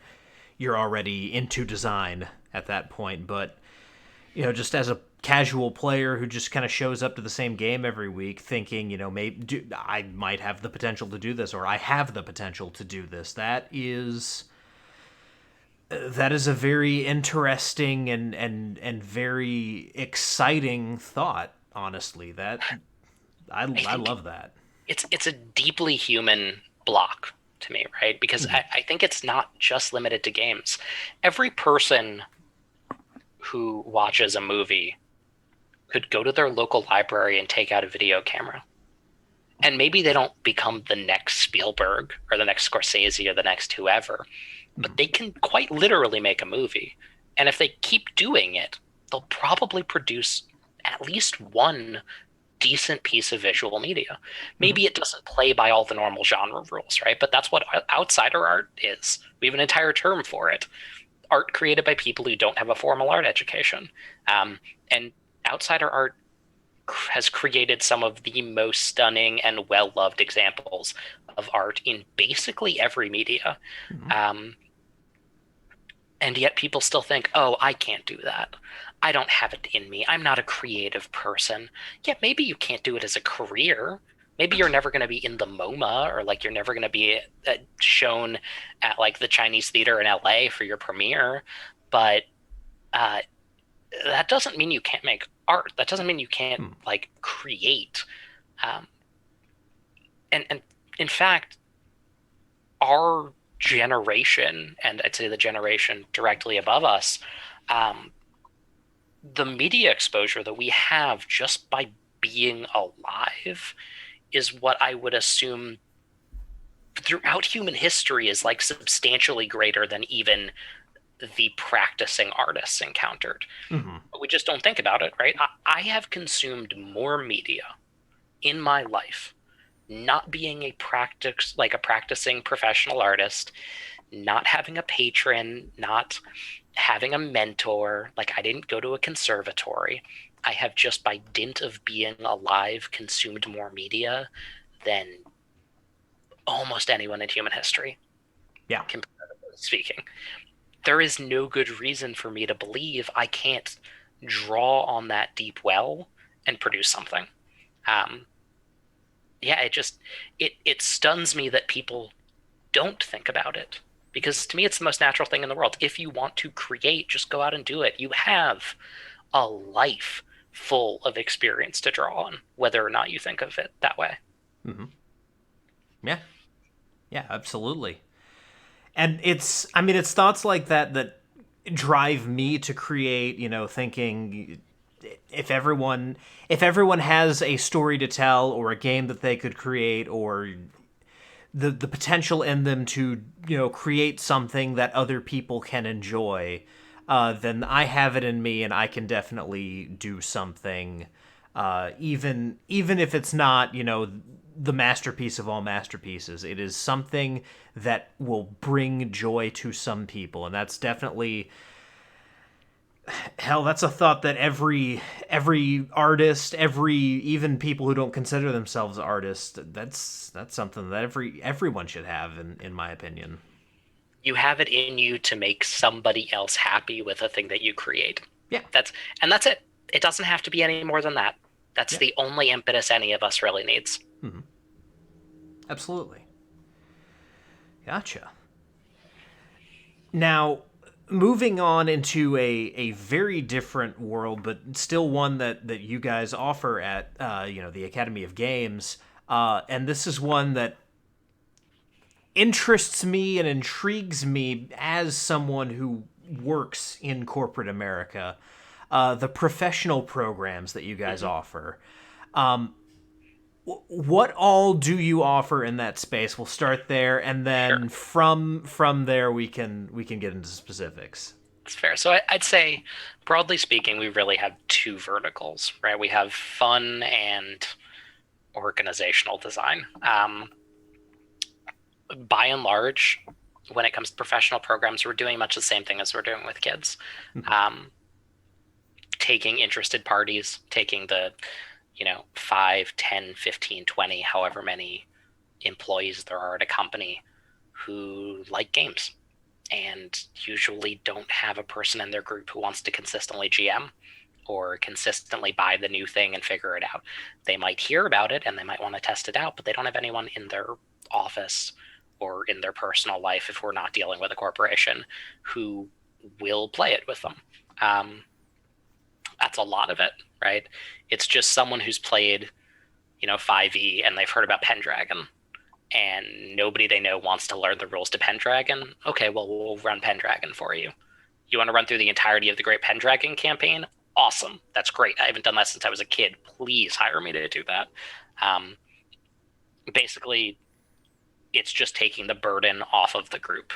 you're already into design at that point. But just as a casual player who just kind of shows up to the same game every week, thinking maybe I might have the potential to do this, or I have the potential to do this. That is a very interesting and very exciting thought. Honestly, that I love that. It's a deeply human block to me, right? Because I think it's not just limited to games. Every person who watches a movie could go to their local library and take out a video camera. And maybe they don't become the next Spielberg or the next Scorsese or the next whoever, but they can quite literally make a movie. And if they keep doing it, they'll probably produce at least one decent piece of visual media. Maybe it doesn't play by all the normal genre rules, right? But that's what outsider art is. We have an entire term for it. Art created by people who don't have a formal art education. And outsider art has created some of the most stunning and well-loved examples of art in basically every media. And yet people still think, oh, I can't do that. I don't have it in me. I'm not a creative person. Yeah, maybe you can't do it as a career. Maybe you're never going to be in the MoMA, or like you're never going to be shown at like the Chinese Theater in LA for your premiere. But that doesn't mean you can't make art. That doesn't mean you can't like create. And in fact, our generation, and I'd say the generation directly above us, the media exposure that we have just by being alive is what I would assume throughout human history is like substantially greater than even the practicing artists encountered. But we just don't think about it, right? I have consumed more media in my life, not being a practicing professional artist, not having a patron, not having a mentor. Like, I didn't go to a conservatory. I have just by dint of being alive consumed more media than almost anyone in human history. Yeah. Comparatively speaking. There is no good reason for me to believe I can't draw on that deep well and produce something. It stuns me that people don't think about it, because to me it's the most natural thing in the world. If you want to create, just go out and do it. You have a life full of experience to draw on, whether or not you think of it that way. Yeah, absolutely. And it's thoughts like that drive me to create, thinking if everyone has a story to tell, or a game that they could create, or the potential in them to create something that other people can enjoy, then I have it in me and I can definitely do something, even if it's not the masterpiece of all masterpieces. It is something that will bring joy to some people, and that's definitely, hell, that's a thought that every artist, even people who don't consider themselves artists, that's something that everyone should have, in my opinion. You have it in you to make somebody else happy with a thing that you create. Yeah. That's it. It doesn't have to be any more than that. That's the only impetus any of us really needs. Absolutely. Gotcha. Now, moving on into a very different world, but still one that you guys offer at the Academy of Games, and this is one that interests me and intrigues me as someone who works in corporate America. The professional programs that you guys offer. What all do you offer in that space? We'll start there, and Sure. then from there we can get into specifics. It's fair. So I'd say, broadly speaking, we really have two verticals, right? We have fun and organizational design. By and large, when it comes to professional programs, we're doing much the same thing as we're doing with kids. Um, Taking interested parties, taking the 5, 10, 15, 20, however many employees there are at a company who like games and usually don't have a person in their group who wants to consistently GM or consistently buy the new thing and figure it out. They might hear about it and they might want to test it out, but they don't have anyone in their office or in their personal life, if we're not dealing with a corporation, who will play it with them. Um, that's a lot of it, right? It's just someone who's played, 5e and they've heard about Pendragon, and nobody they know wants to learn the rules to Pendragon. Okay, well, we'll run Pendragon for you. You want to run through the entirety of the Great Pendragon campaign? Awesome. That's great. I haven't done that since I was a kid. Please hire me to do that. Um, Basically, it's just taking the burden off of the group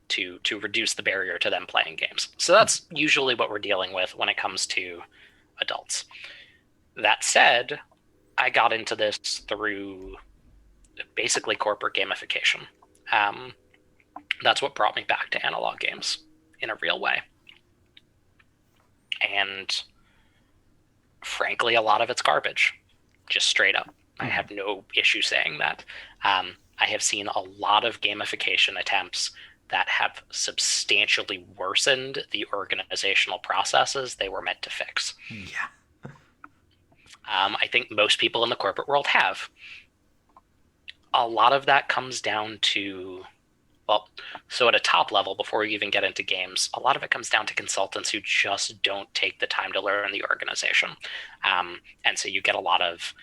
to reduce the barrier to them playing games. So that's usually what we're dealing with when it comes to adults. That said, I got into this through basically corporate gamification. That's what brought me back to analog games in a real way. And frankly, a lot of it's garbage, just straight up. I have no issue saying that. I have seen a lot of gamification attempts that have substantially worsened the organizational processes they were meant to fix. Yeah. I think most people in the corporate world have. A lot of that comes down to, well, so at a top level, before we even get into games, a lot of it comes down to consultants who just don't take the time to learn the organization. And so you get a lot of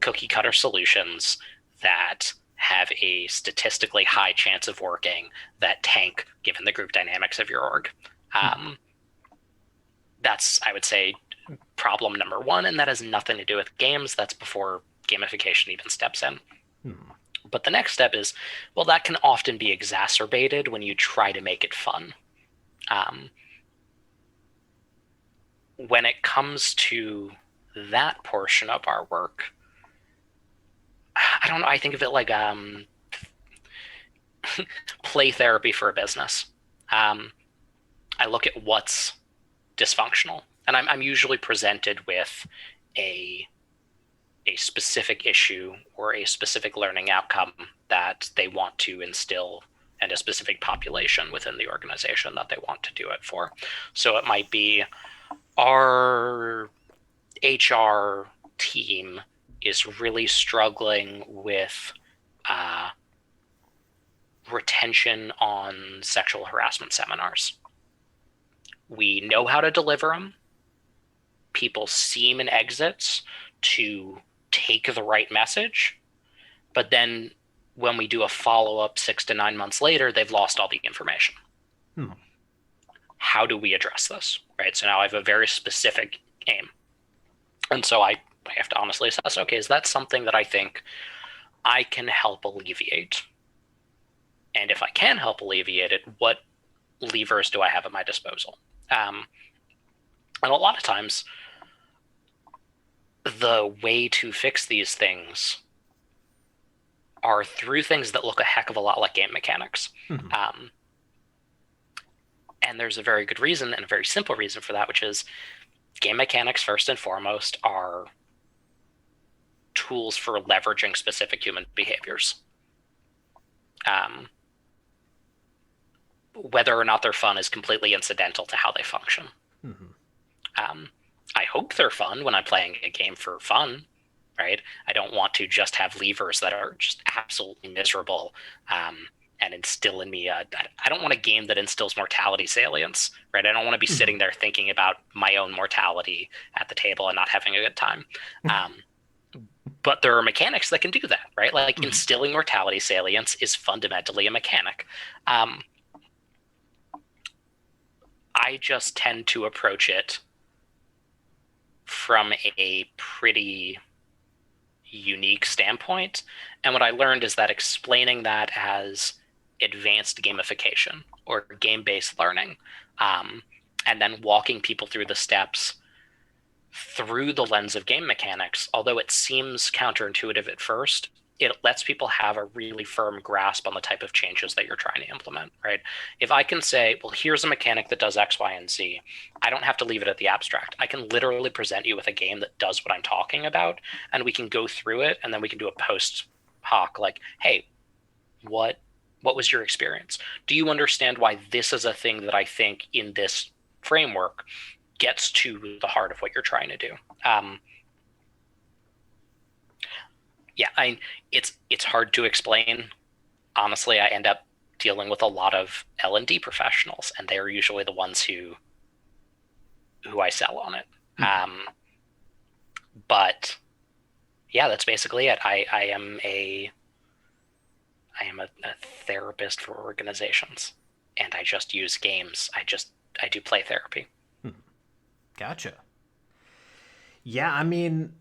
cookie cutter solutions that have a statistically high chance of working that tank given the group dynamics of your org. That's, I would say, problem number one, and that has nothing to do with games. That's before gamification even steps in. But the next step is, well, that can often be exacerbated when you try to make it fun. When it comes to that portion of our work, I don't know, I think of it like play therapy for a business. I look at what's dysfunctional, and I'm usually presented with a specific issue or a specific learning outcome that they want to instill and a specific population within the organization that they want to do it for. So it might be our HR team is really struggling with retention on sexual harassment seminars. We know how to deliver them. People seam in exits to take the right message, but then when we do a follow-up 6 to 9 months later, they've lost all the information. How do we address this? Right. So now I have a very specific aim. And so I have to honestly assess, okay, is that something that I think I can help alleviate? And if I can help alleviate it, what levers do I have at my disposal? And a lot of times, the way to fix these things are through things that look a heck of a lot like game mechanics. And there's a very good reason and a very simple reason for that, which is game mechanics, first and foremost, are tools for leveraging specific human behaviors. Whether or not they're fun is completely incidental to how they function. I hope they're fun when I'm playing a game for fun, right? I don't want to just have levers that are just absolutely miserable and instill in me. I don't want a game that instills mortality salience, right? I don't want to be sitting there thinking about my own mortality at the table and not having a good time. But there are mechanics that can do that, right? Like instilling mortality salience is fundamentally a mechanic. I just tend to approach it from a pretty unique standpoint. And what I learned is that explaining that as advanced gamification or game-based learning, um, and then walking people through the steps through the lens of game mechanics, although it seems counterintuitive at first, it lets people have a really firm grasp on the type of changes that you're trying to implement, right? If I can say, well, here's a mechanic that does X, Y, and Z, I don't have to leave it at the abstract. I can literally present you with a game that does what I'm talking about, and we can go through it, and then we can do a post hoc, like, hey, what was your experience? Do you understand why this is a thing that I think in this framework gets to the heart of what you're trying to do? Yeah, it's hard to explain. Honestly, I end up dealing with a lot of L&D professionals, and they're usually the ones who I sell on it. But yeah, that's basically it. I am a therapist for organizations, and I just use games. I do play therapy. Gotcha. Yeah, I mean,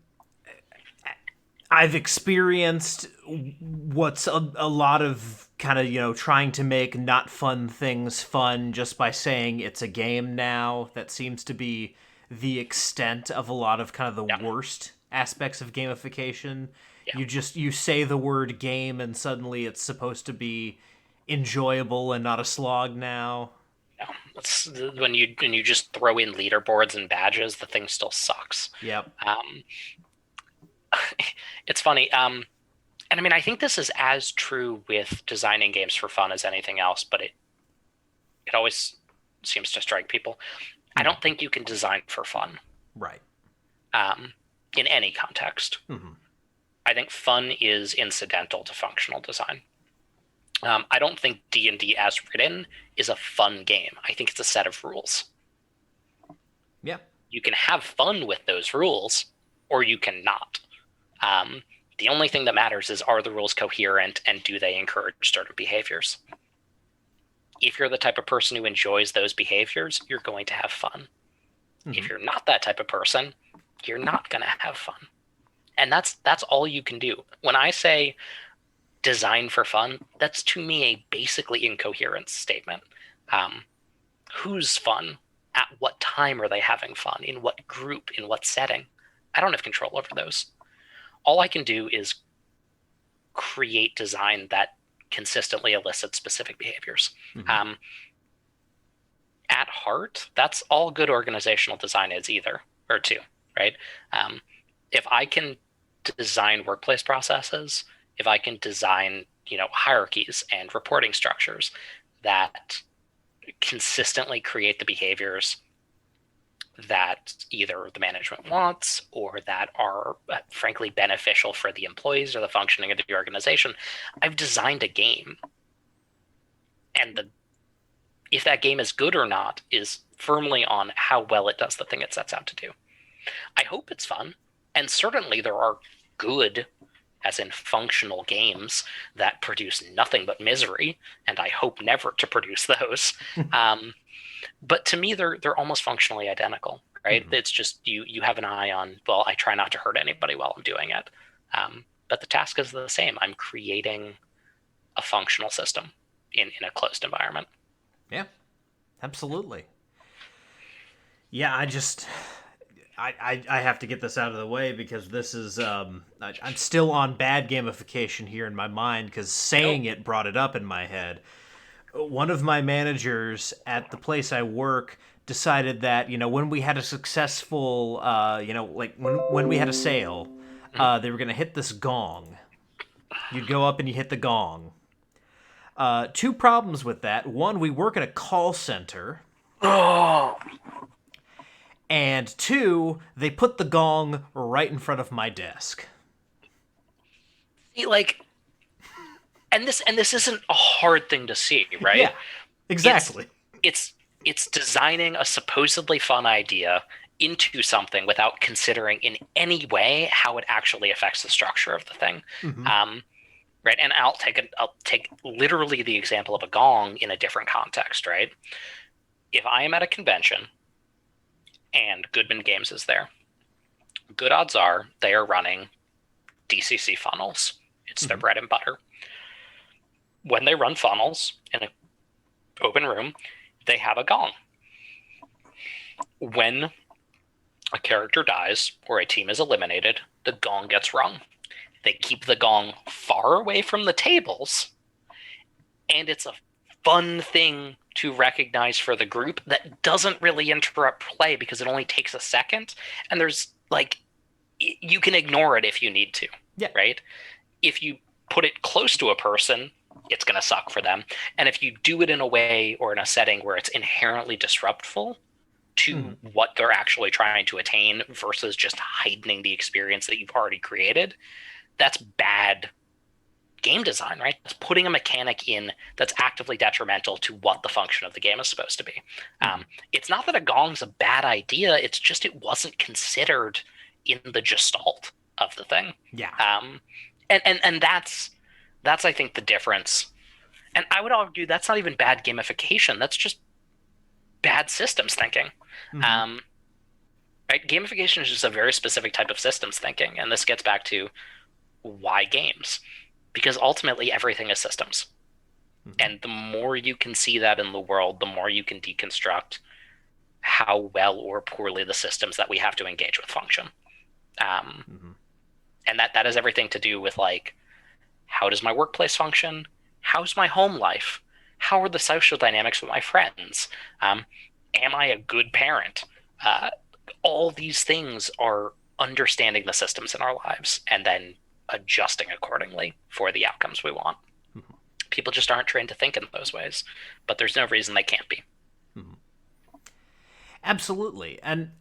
I've experienced what's a lot of kind of, trying to make not fun things fun just by saying it's a game now. That seems to be the extent of a lot of kind of the worst aspects of gamification. Yeah. You say the word game and suddenly it's supposed to be enjoyable and not a slog now. No, it's, when you just throw in leaderboards and badges, the thing still sucks. Yep. It's funny. And I mean, I think this is as true with designing games for fun as anything else, but it always seems to strike people. I don't think you can design for fun. Right. In any context. Mm-hmm. I think fun is incidental to functional design. I don't think D&D as written is a fun game. I think it's a set of rules. Yeah. You can have fun with those rules, or you cannot. The only thing that matters is, are the rules coherent and do they encourage certain behaviors? If you're the type of person who enjoys those behaviors, you're going to have fun. Mm-hmm. If you're not that type of person, you're not going to have fun. And that's all you can do. When I say design for fun, that's to me a basically incoherent statement. Who's fun? At what time are they having fun? In what group? In what setting? I don't have control over those. All I can do is create design that consistently elicits specific behaviors. Mm-hmm. At heart, that's all good organizational design is, either or two, right? If I can design workplace processes, if I can design, hierarchies and reporting structures that consistently create the behaviors that either the management wants or that are frankly beneficial for the employees or the functioning of the organization, I've designed a game. And if that game is good or not is firmly on how well it does the thing it sets out to do. I hope it's fun. And certainly there are good, as in functional games, that produce nothing but misery, and I hope never to produce those. But to me, they're almost functionally identical, right? Mm-hmm. It's just you have an eye on, well, I try not to hurt anybody while I'm doing it. But the task is the same. I'm creating a functional system in a closed environment. Yeah, absolutely. Yeah, I have to get this out of the way because this is I'm still on bad gamification here in my mind because saying it brought it up in my head. One of my managers at the place I work decided that, when we had a successful, like when we had a sale, they were going to hit this gong. You'd go up and you hit the gong. Two problems with that. One, we work at a call center. Oh. And two, they put the gong right in front of my desk. And this isn't a hard thing to see, right? Yeah, exactly. It's designing a supposedly fun idea into something without considering in any way how it actually affects the structure of the thing. Mm-hmm. Right, and I'll take literally the example of a gong in a different context, right? If I am at a convention and Goodman Games is there, good odds are they are running DCC funnels. It's their Mhm. bread and butter. When they run funnels in an open room, they have a gong. When a character dies or a team is eliminated, the gong gets rung. They keep the gong far away from the tables, and it's a fun thing to recognize for the group that doesn't really interrupt play because it only takes a second, and there's like you can ignore it if you need to. Yeah. Right? If you put it close to a person, it's going to suck for them. And if you do it in a way or in a setting where it's inherently disruptful to Mhm. what they're actually trying to attain versus just heightening the experience that you've already created, that's bad game design, right? It's putting a mechanic in that's actively detrimental to what the function of the game is supposed to be. It's not that a gong's a bad idea, it's just it wasn't considered in the gestalt of the thing. Yeah. And that's I think the difference. And I would argue that's not even bad gamification. That's just bad systems thinking. Mhm. Um, right? Gamification is just a very specific type of systems thinking, and this gets back to why games, because ultimately everything is systems. Mhm. And the more you can see that in the world, the more you can deconstruct how well or poorly the systems that we have to engage with function. Mhm. And that has everything to do with like, how does my workplace function? How's my home life? How are the social dynamics with my friends? Am I a good parent? Uh, all these things are understanding the systems in our lives and then adjusting accordingly for the outcomes we want. Mhm. People just aren't trained to think in those ways, but there's no reason they can't be. Mhm. Absolutely. And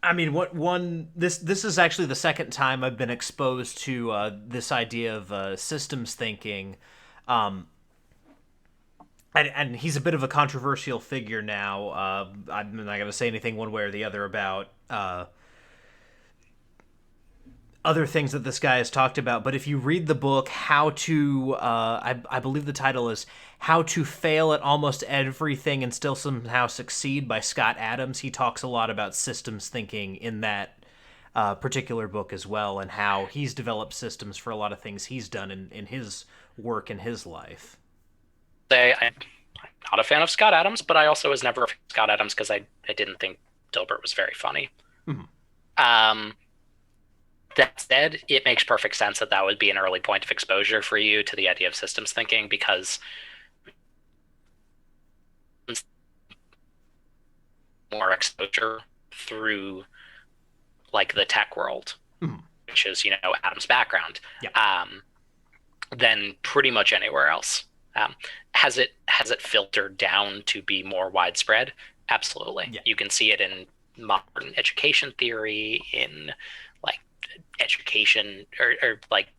I mean, what one this is actually the second time I've been exposed to this idea of systems thinking, um, and he's a bit of a controversial figure now. I'm not going to say anything one way or the other about other things that this guy has talked about. But if you read the book, How to, I believe the title is How to Fail at Almost Everything and Still Somehow Succeed by Scott Adams, he talks a lot about systems thinking in that particular book as well, and how he's developed systems for a lot of things he's done in his work in his life. I'm not a fan of Scott Adams, but I also was never a fan of Scott Adams because I didn't think Dilbert was very funny. Mm-hmm. Um, that said, it makes perfect sense that that would be an early point of exposure for you to the idea of systems thinking because more exposure through like the tech world, Mm-hmm. which is Adam's background, Yeah. than pretty much anywhere else. Has it filtered down to be more widespread? Absolutely. Yeah. You can see it in modern education theory, in like education or like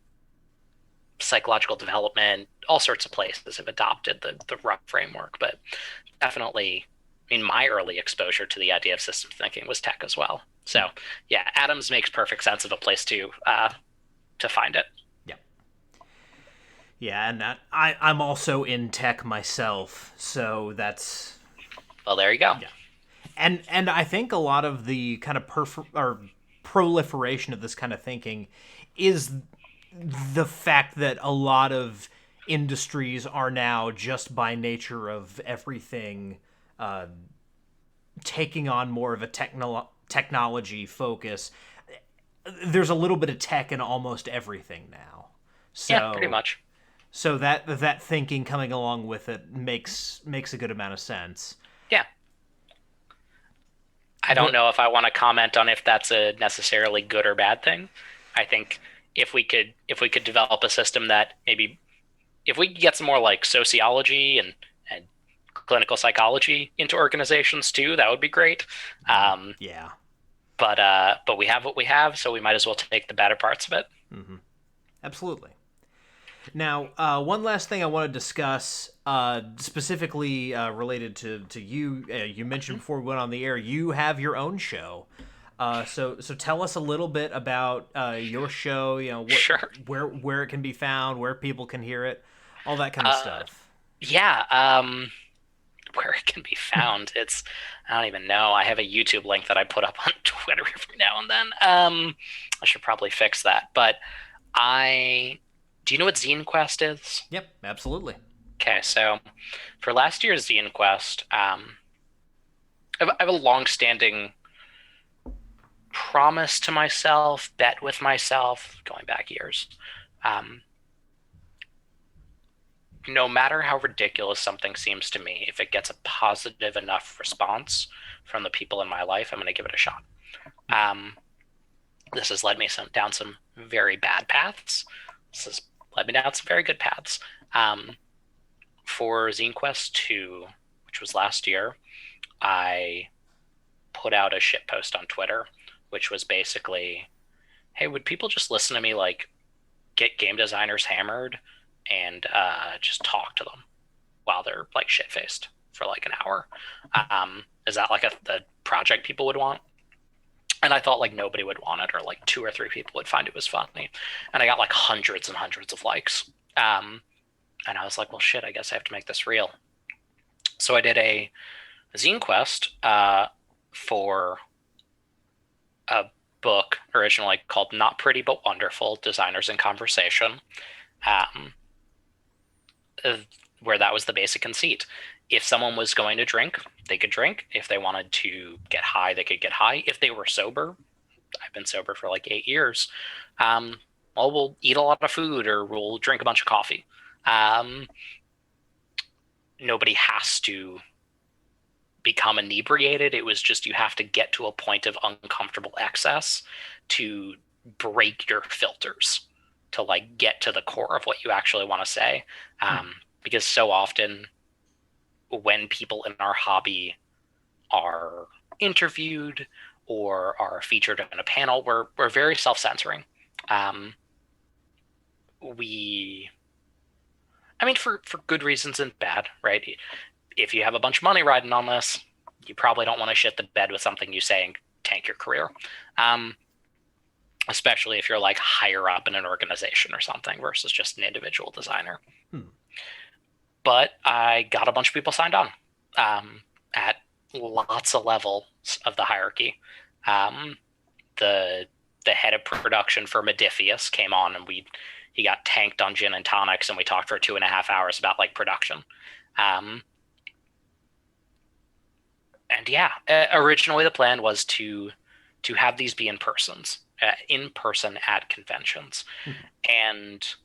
psychological development. All sorts of places have adopted the rough framework, but definitely, I mean, my early exposure to the idea of systems thinking was tech as well. So yeah, Adams makes perfect sense of a place to find it. Yeah. Yeah, and I'm also in tech myself, so that's Well, there you go. yeah. And I think a lot of the kind of or proliferation of this kind of thinking is the fact that a lot of industries are now just by nature of everything taking on more of a technology focus. There's a little bit of tech in almost everything now. Yeah, pretty So much. so that thinking coming along with it makes a good amount of sense. Yeah. I don't But know if I want to comment on if that's a necessarily good or bad thing. I think if we could develop a system that maybe if we could get some more like sociology and clinical psychology into organizations too, that would be great. Um, yeah. but we have what we have, so we might as well take the better parts of it. Mm-hmm. Absolutely. Now, one last thing I want to discuss, specifically related to you. You mentioned before we went on the air, you have your own show. So tell us a little bit about your show. You know, Sure. where it can be found, where people can hear it, all that kind of Uh, stuff. yeah. Where it can be found, I don't even know. I have a YouTube link that I put up on Twitter every now and then. I should probably fix that. But do you know what Zine Quest is? Yep, absolutely. Okay, so for last year's Zine Quest, I have a long-standing promise to myself, bet with myself, going back years. Um, no matter how ridiculous something seems to me, if it gets a positive enough response from the people in my life, I'm going to give it a shot. This has led me down some very bad paths. This has led me down some very good paths. For Zine Quest 2, which was last year, I put out a shit post on Twitter, which was basically, hey, would people just listen to me like get game designers hammered and just talk to them while they're like shit faced for like an hour? Is that like a project people would want? And I thought like nobody would want it, or like 2 or 3 people would find it was funny. And I got like hundreds and hundreds of likes. And I was like, well, shit, I guess I have to make this real. So I did a zine quest for a book originally called Not Pretty But Wonderful, Designers in Conversation, where that was the basic conceit. If someone was going to drink, they could drink. If they wanted to get high, they could get high. If they were sober, I've been sober for like 8 years, well, we'll eat a lot of food or we'll drink a bunch of coffee. Nobody has to become inebriated. It was just you have to get to a point of uncomfortable excess to break your filters, to like get to the core of what you actually want to say. Because so often when people in our hobby are interviewed or are featured in a panel, we're very self-censoring. For good reasons and bad, right? If you have a bunch of money riding on this, you probably don't want to shit the bed with something you say and tank your career. Especially if you're like higher up in an organization or something versus just an individual designer. But I got a bunch of people signed on at lots of levels of the hierarchy. The head of production for Modifius came on, and he got tanked on gin and tonics, and we talked for 2.5 hours about like production. And yeah, originally the plan was to have these be in person at conventions. And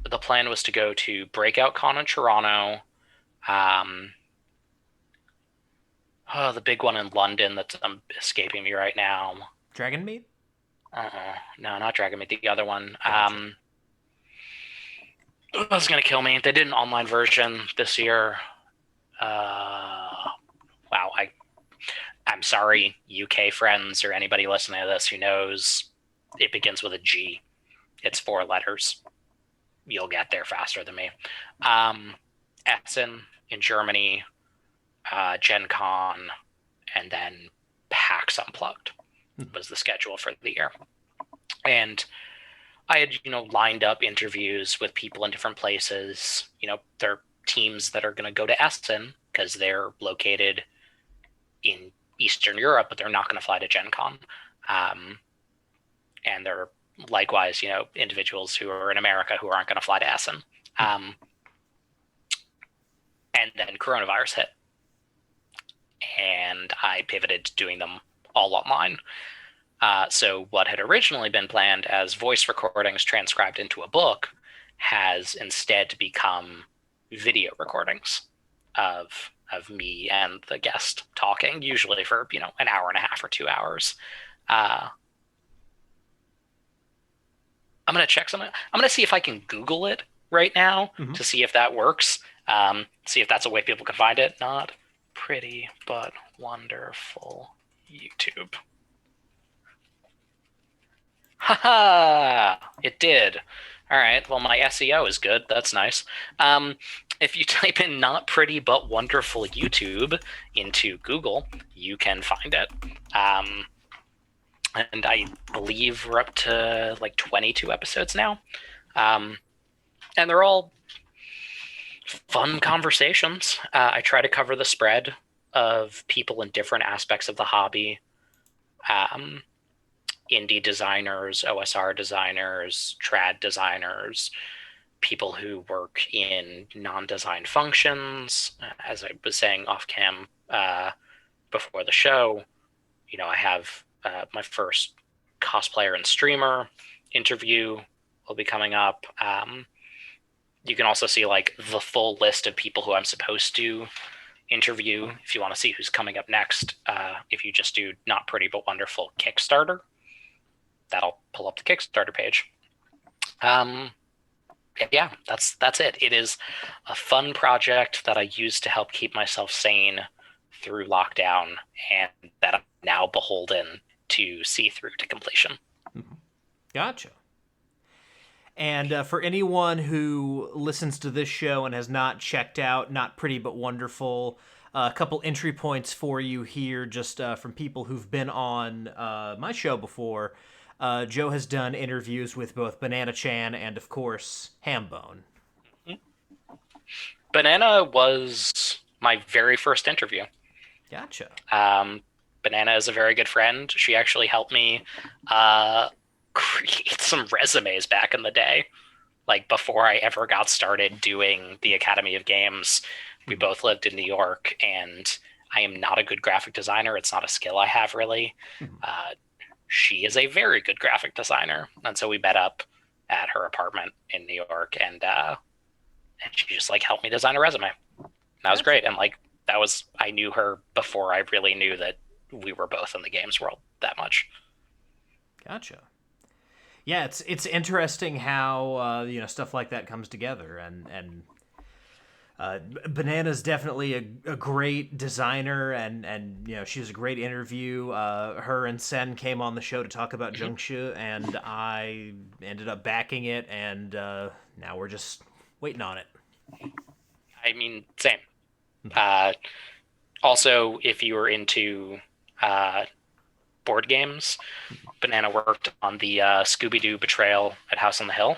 the plan was to go to Breakout Con in Toronto, the big one in London that's escaping me right now. Dragon Meat? No, not Dragon Meat, the other one. Gotcha. It was going to kill me. They did an online version this year. Wow, I'm sorry, UK friends or anybody listening to this who knows it begins with a G. It's 4 letters. You'll get there faster than me. Essen in Germany, Gen Con, and then PAX Unplugged was the schedule for the year. And I had, lined up interviews with people in different places. There are teams that are going to go to Essen because they're located in Eastern Europe, but they're not going to fly to Gen Con. And there are likewise, individuals who are in America who aren't going to fly to Essen. And then coronavirus hit. And I pivoted to doing them all online. So what had originally been planned as voice recordings transcribed into a book has instead become video recordings of me and the guest talking, usually for, an hour and a half or 2 hours. I'm going to check something. I'm going to see if I can Google it right now to see if that works. See if that's a way people can find it. Not Pretty But Wonderful YouTube. Haha! It did. All right. Well, my SEO is good. That's nice. If you type in Not Pretty But Wonderful YouTube into Google, you can find it. And I believe we're up to like 22 episodes now. And they're all fun conversations. I try to cover the spread of people in different aspects of the hobby. indie designers, OSR designers, trad designers, people who work in non-design functions. As I was saying off cam before the show, I have my first cosplayer and streamer interview will be coming up. You can also see like the full list of people who I'm supposed to interview if you want to see who's coming up next. If you just do Not Pretty But Wonderful Kickstarter, that'll pull up the Kickstarter page. Yeah, that's it. It is a fun project that I use to help keep myself sane through lockdown, and that I'm now beholden to see through to completion. Gotcha. And for anyone who listens to this show and has not checked out Not Pretty But Wonderful, a couple entry points for you here, just from people who've been on my show before. Joe has done interviews with both Banana Chan and, of course, Hambone. Banana was my very first interview. Gotcha. Banana is a very good friend. She actually helped me create some resumes back in the day. Like before I ever got started doing the Academy of Games, we both lived in New York, and I am not a good graphic designer. It's not a skill I have really. She is a very good graphic designer. And so we met up at her apartment in New York, and she just like helped me design a resume. That was great. And like, I knew her before I really knew that we were both in the games world that much. Gotcha. Yeah, it's interesting how stuff like that comes together, and Banana's definitely a great designer, and she's a great interview. Her and Sen came on the show to talk about Zhengshe, and I ended up backing it, and now we're just waiting on it. I mean, same. Also, if you were into board games, Banana worked on the Scooby-Doo Betrayal at House on the Hill,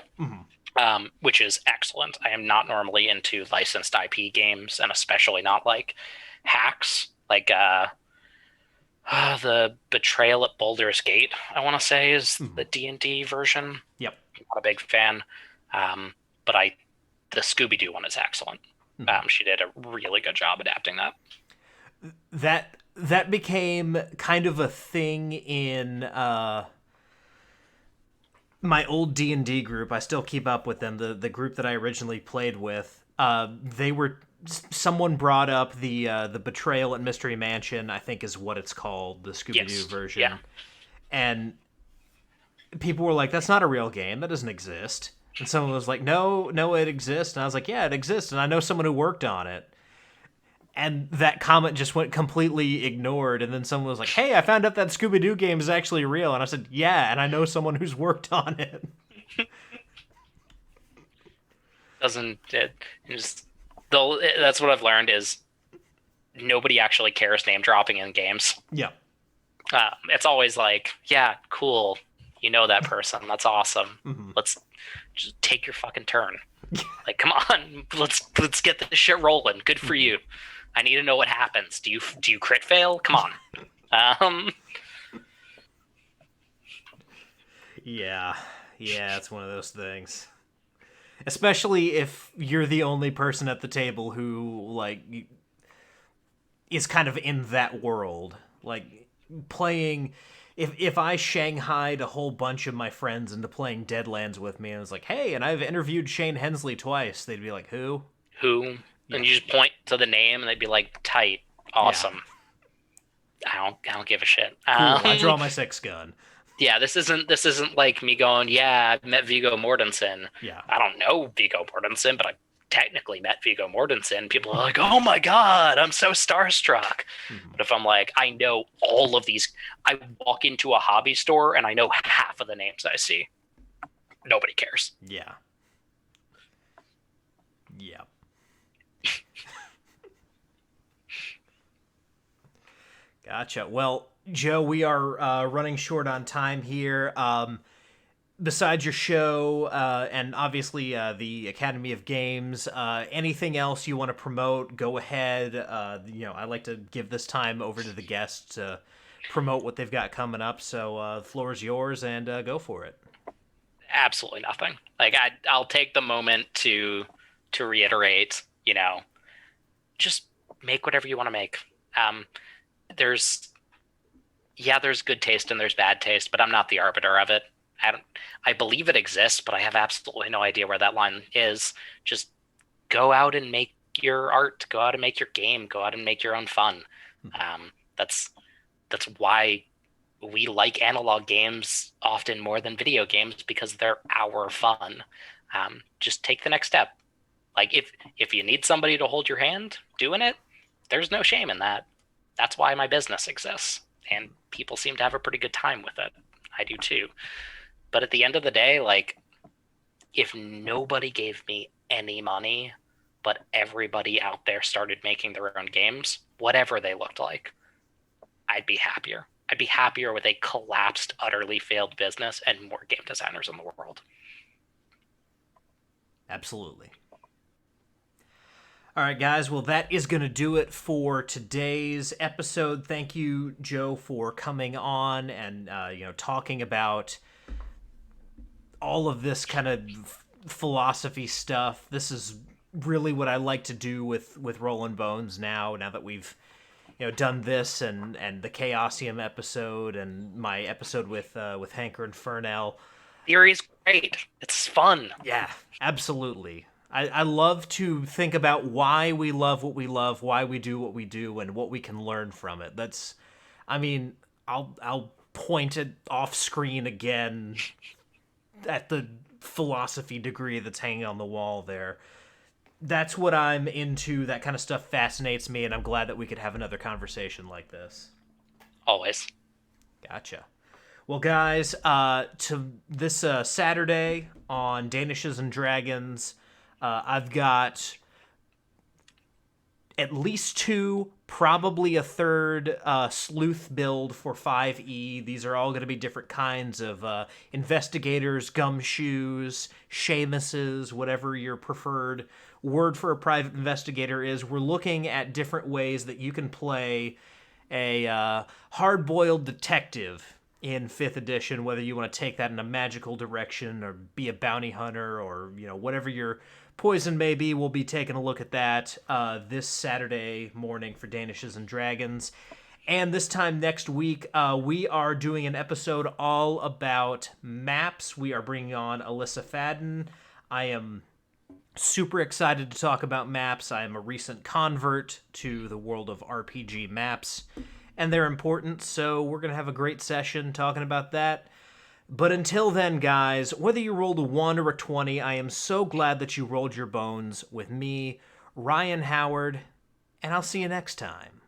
which is excellent. I am not normally into licensed IP games, and especially not like hacks, like the Betrayal at Baldur's Gate, I want to say, is the D&D version. Yep. I'm not a big fan, but the Scooby-Doo one is excellent. She did a really good job adapting that. That became kind of a thing in my old D&D group. I still keep up with them. The group that I originally played with. Someone brought up the Betrayal at Mystery Mansion, I think is what it's called, the Scooby-Doo version. Yeah. And people were like, that's not a real game. That doesn't exist. And someone was like, no, it exists. And I was like, yeah, it exists. And I know someone who worked on it. And that comment just went completely ignored. And then someone was like, hey, I found out that Scooby-Doo game is actually real. And I said, yeah, and I know someone who's worked on it. That's what I've learned is nobody actually cares name dropping in games. Yeah. It's always like, yeah, cool. You know that person. That's awesome. Let's just take your fucking turn. Like, come on, let's get this shit rolling. Good for you. I need to know what happens. Do you crit fail? Come on. Yeah, it's one of those things. Especially if you're the only person at the table who like is kind of in that world, like playing. If I shanghaied a whole bunch of my friends into playing Deadlands with me and was like, hey, and I've interviewed Shane Hensley twice, they'd be like, who? Yeah. And you just point to the name and they'd be like, tight, awesome. Yeah. I don't give a shit. Cool. I draw my 6 gun. Yeah, this isn't like me going, yeah, I met Viggo Mortensen. Yeah. I don't know Viggo Mortensen, but I technically met Viggo Mortensen. People are like, oh my god, I'm so starstruck. But if I'm like, I know all of these, I walk into a hobby store and I know half of the names I see. Nobody cares. Yeah. Gotcha. Well, Joe, we are running short on time here. Besides your show and obviously the Academy of Games, anything else you want to promote, go ahead. I like to give this time over to the guests to promote what they've got coming up. So the floor is yours, and go for it. Absolutely nothing. Like I'll take the moment to reiterate, just make whatever you want to make. Um, there's there's good taste and there's bad taste, but I'm not the arbiter of it. I believe it exists, but I have absolutely no idea where that line is. Just go out and make your art, go out and make your game, go out and make your own fun. That's why we like analog games often more than video games, because they're our fun. Just take the next step. Like if you need somebody to hold your hand doing it, there's no shame in that. That's why my business exists, and people seem to have a pretty good time with it. I do too. But at the end of the day, like, if nobody gave me any money, but everybody out there started making their own games, whatever they looked like, I'd be happier. I'd be happier with a collapsed, utterly failed business and more game designers in the world. Absolutely. All right, guys. Well, that is going to do it for today's episode. Thank you, Joe, for coming on and talking about all of this kind of philosophy stuff. This is really what I like to do with Rollin' Bones now that we've done this and the Chaosium episode and my episode with Hanker and Fernell. Theory's great. It's fun. Yeah, absolutely. I love to think about why we love what we love, why we do what we do, and what we can learn from it. I'll point it off screen again at the philosophy degree that's hanging on the wall there. That's what I'm into. That kind of stuff fascinates me, and I'm glad that we could have another conversation like this. Always. Gotcha. Well, guys, to this Saturday on Danishes and Dragons, I've got at least 2, probably a third sleuth build for 5e. These are all going to be different kinds of investigators, gumshoes, Seamuses, whatever your preferred word for a private investigator is. We're looking at different ways that you can play a hard-boiled detective in 5th edition, whether you want to take that in a magical direction or be a bounty hunter or whatever your poison may be. We'll be taking a look at that this Saturday morning for Danishes and Dragons. And this time next week, we are doing an episode all about maps. We are bringing on Alyssa Fadden. I am super excited to talk about maps. I am a recent convert to the world of RPG maps, and they're important, so we're going to have a great session talking about that. But until then, guys, whether you rolled a 1 or a 20, I am so glad that you rolled your bones with me, Ryan Howard, and I'll see you next time.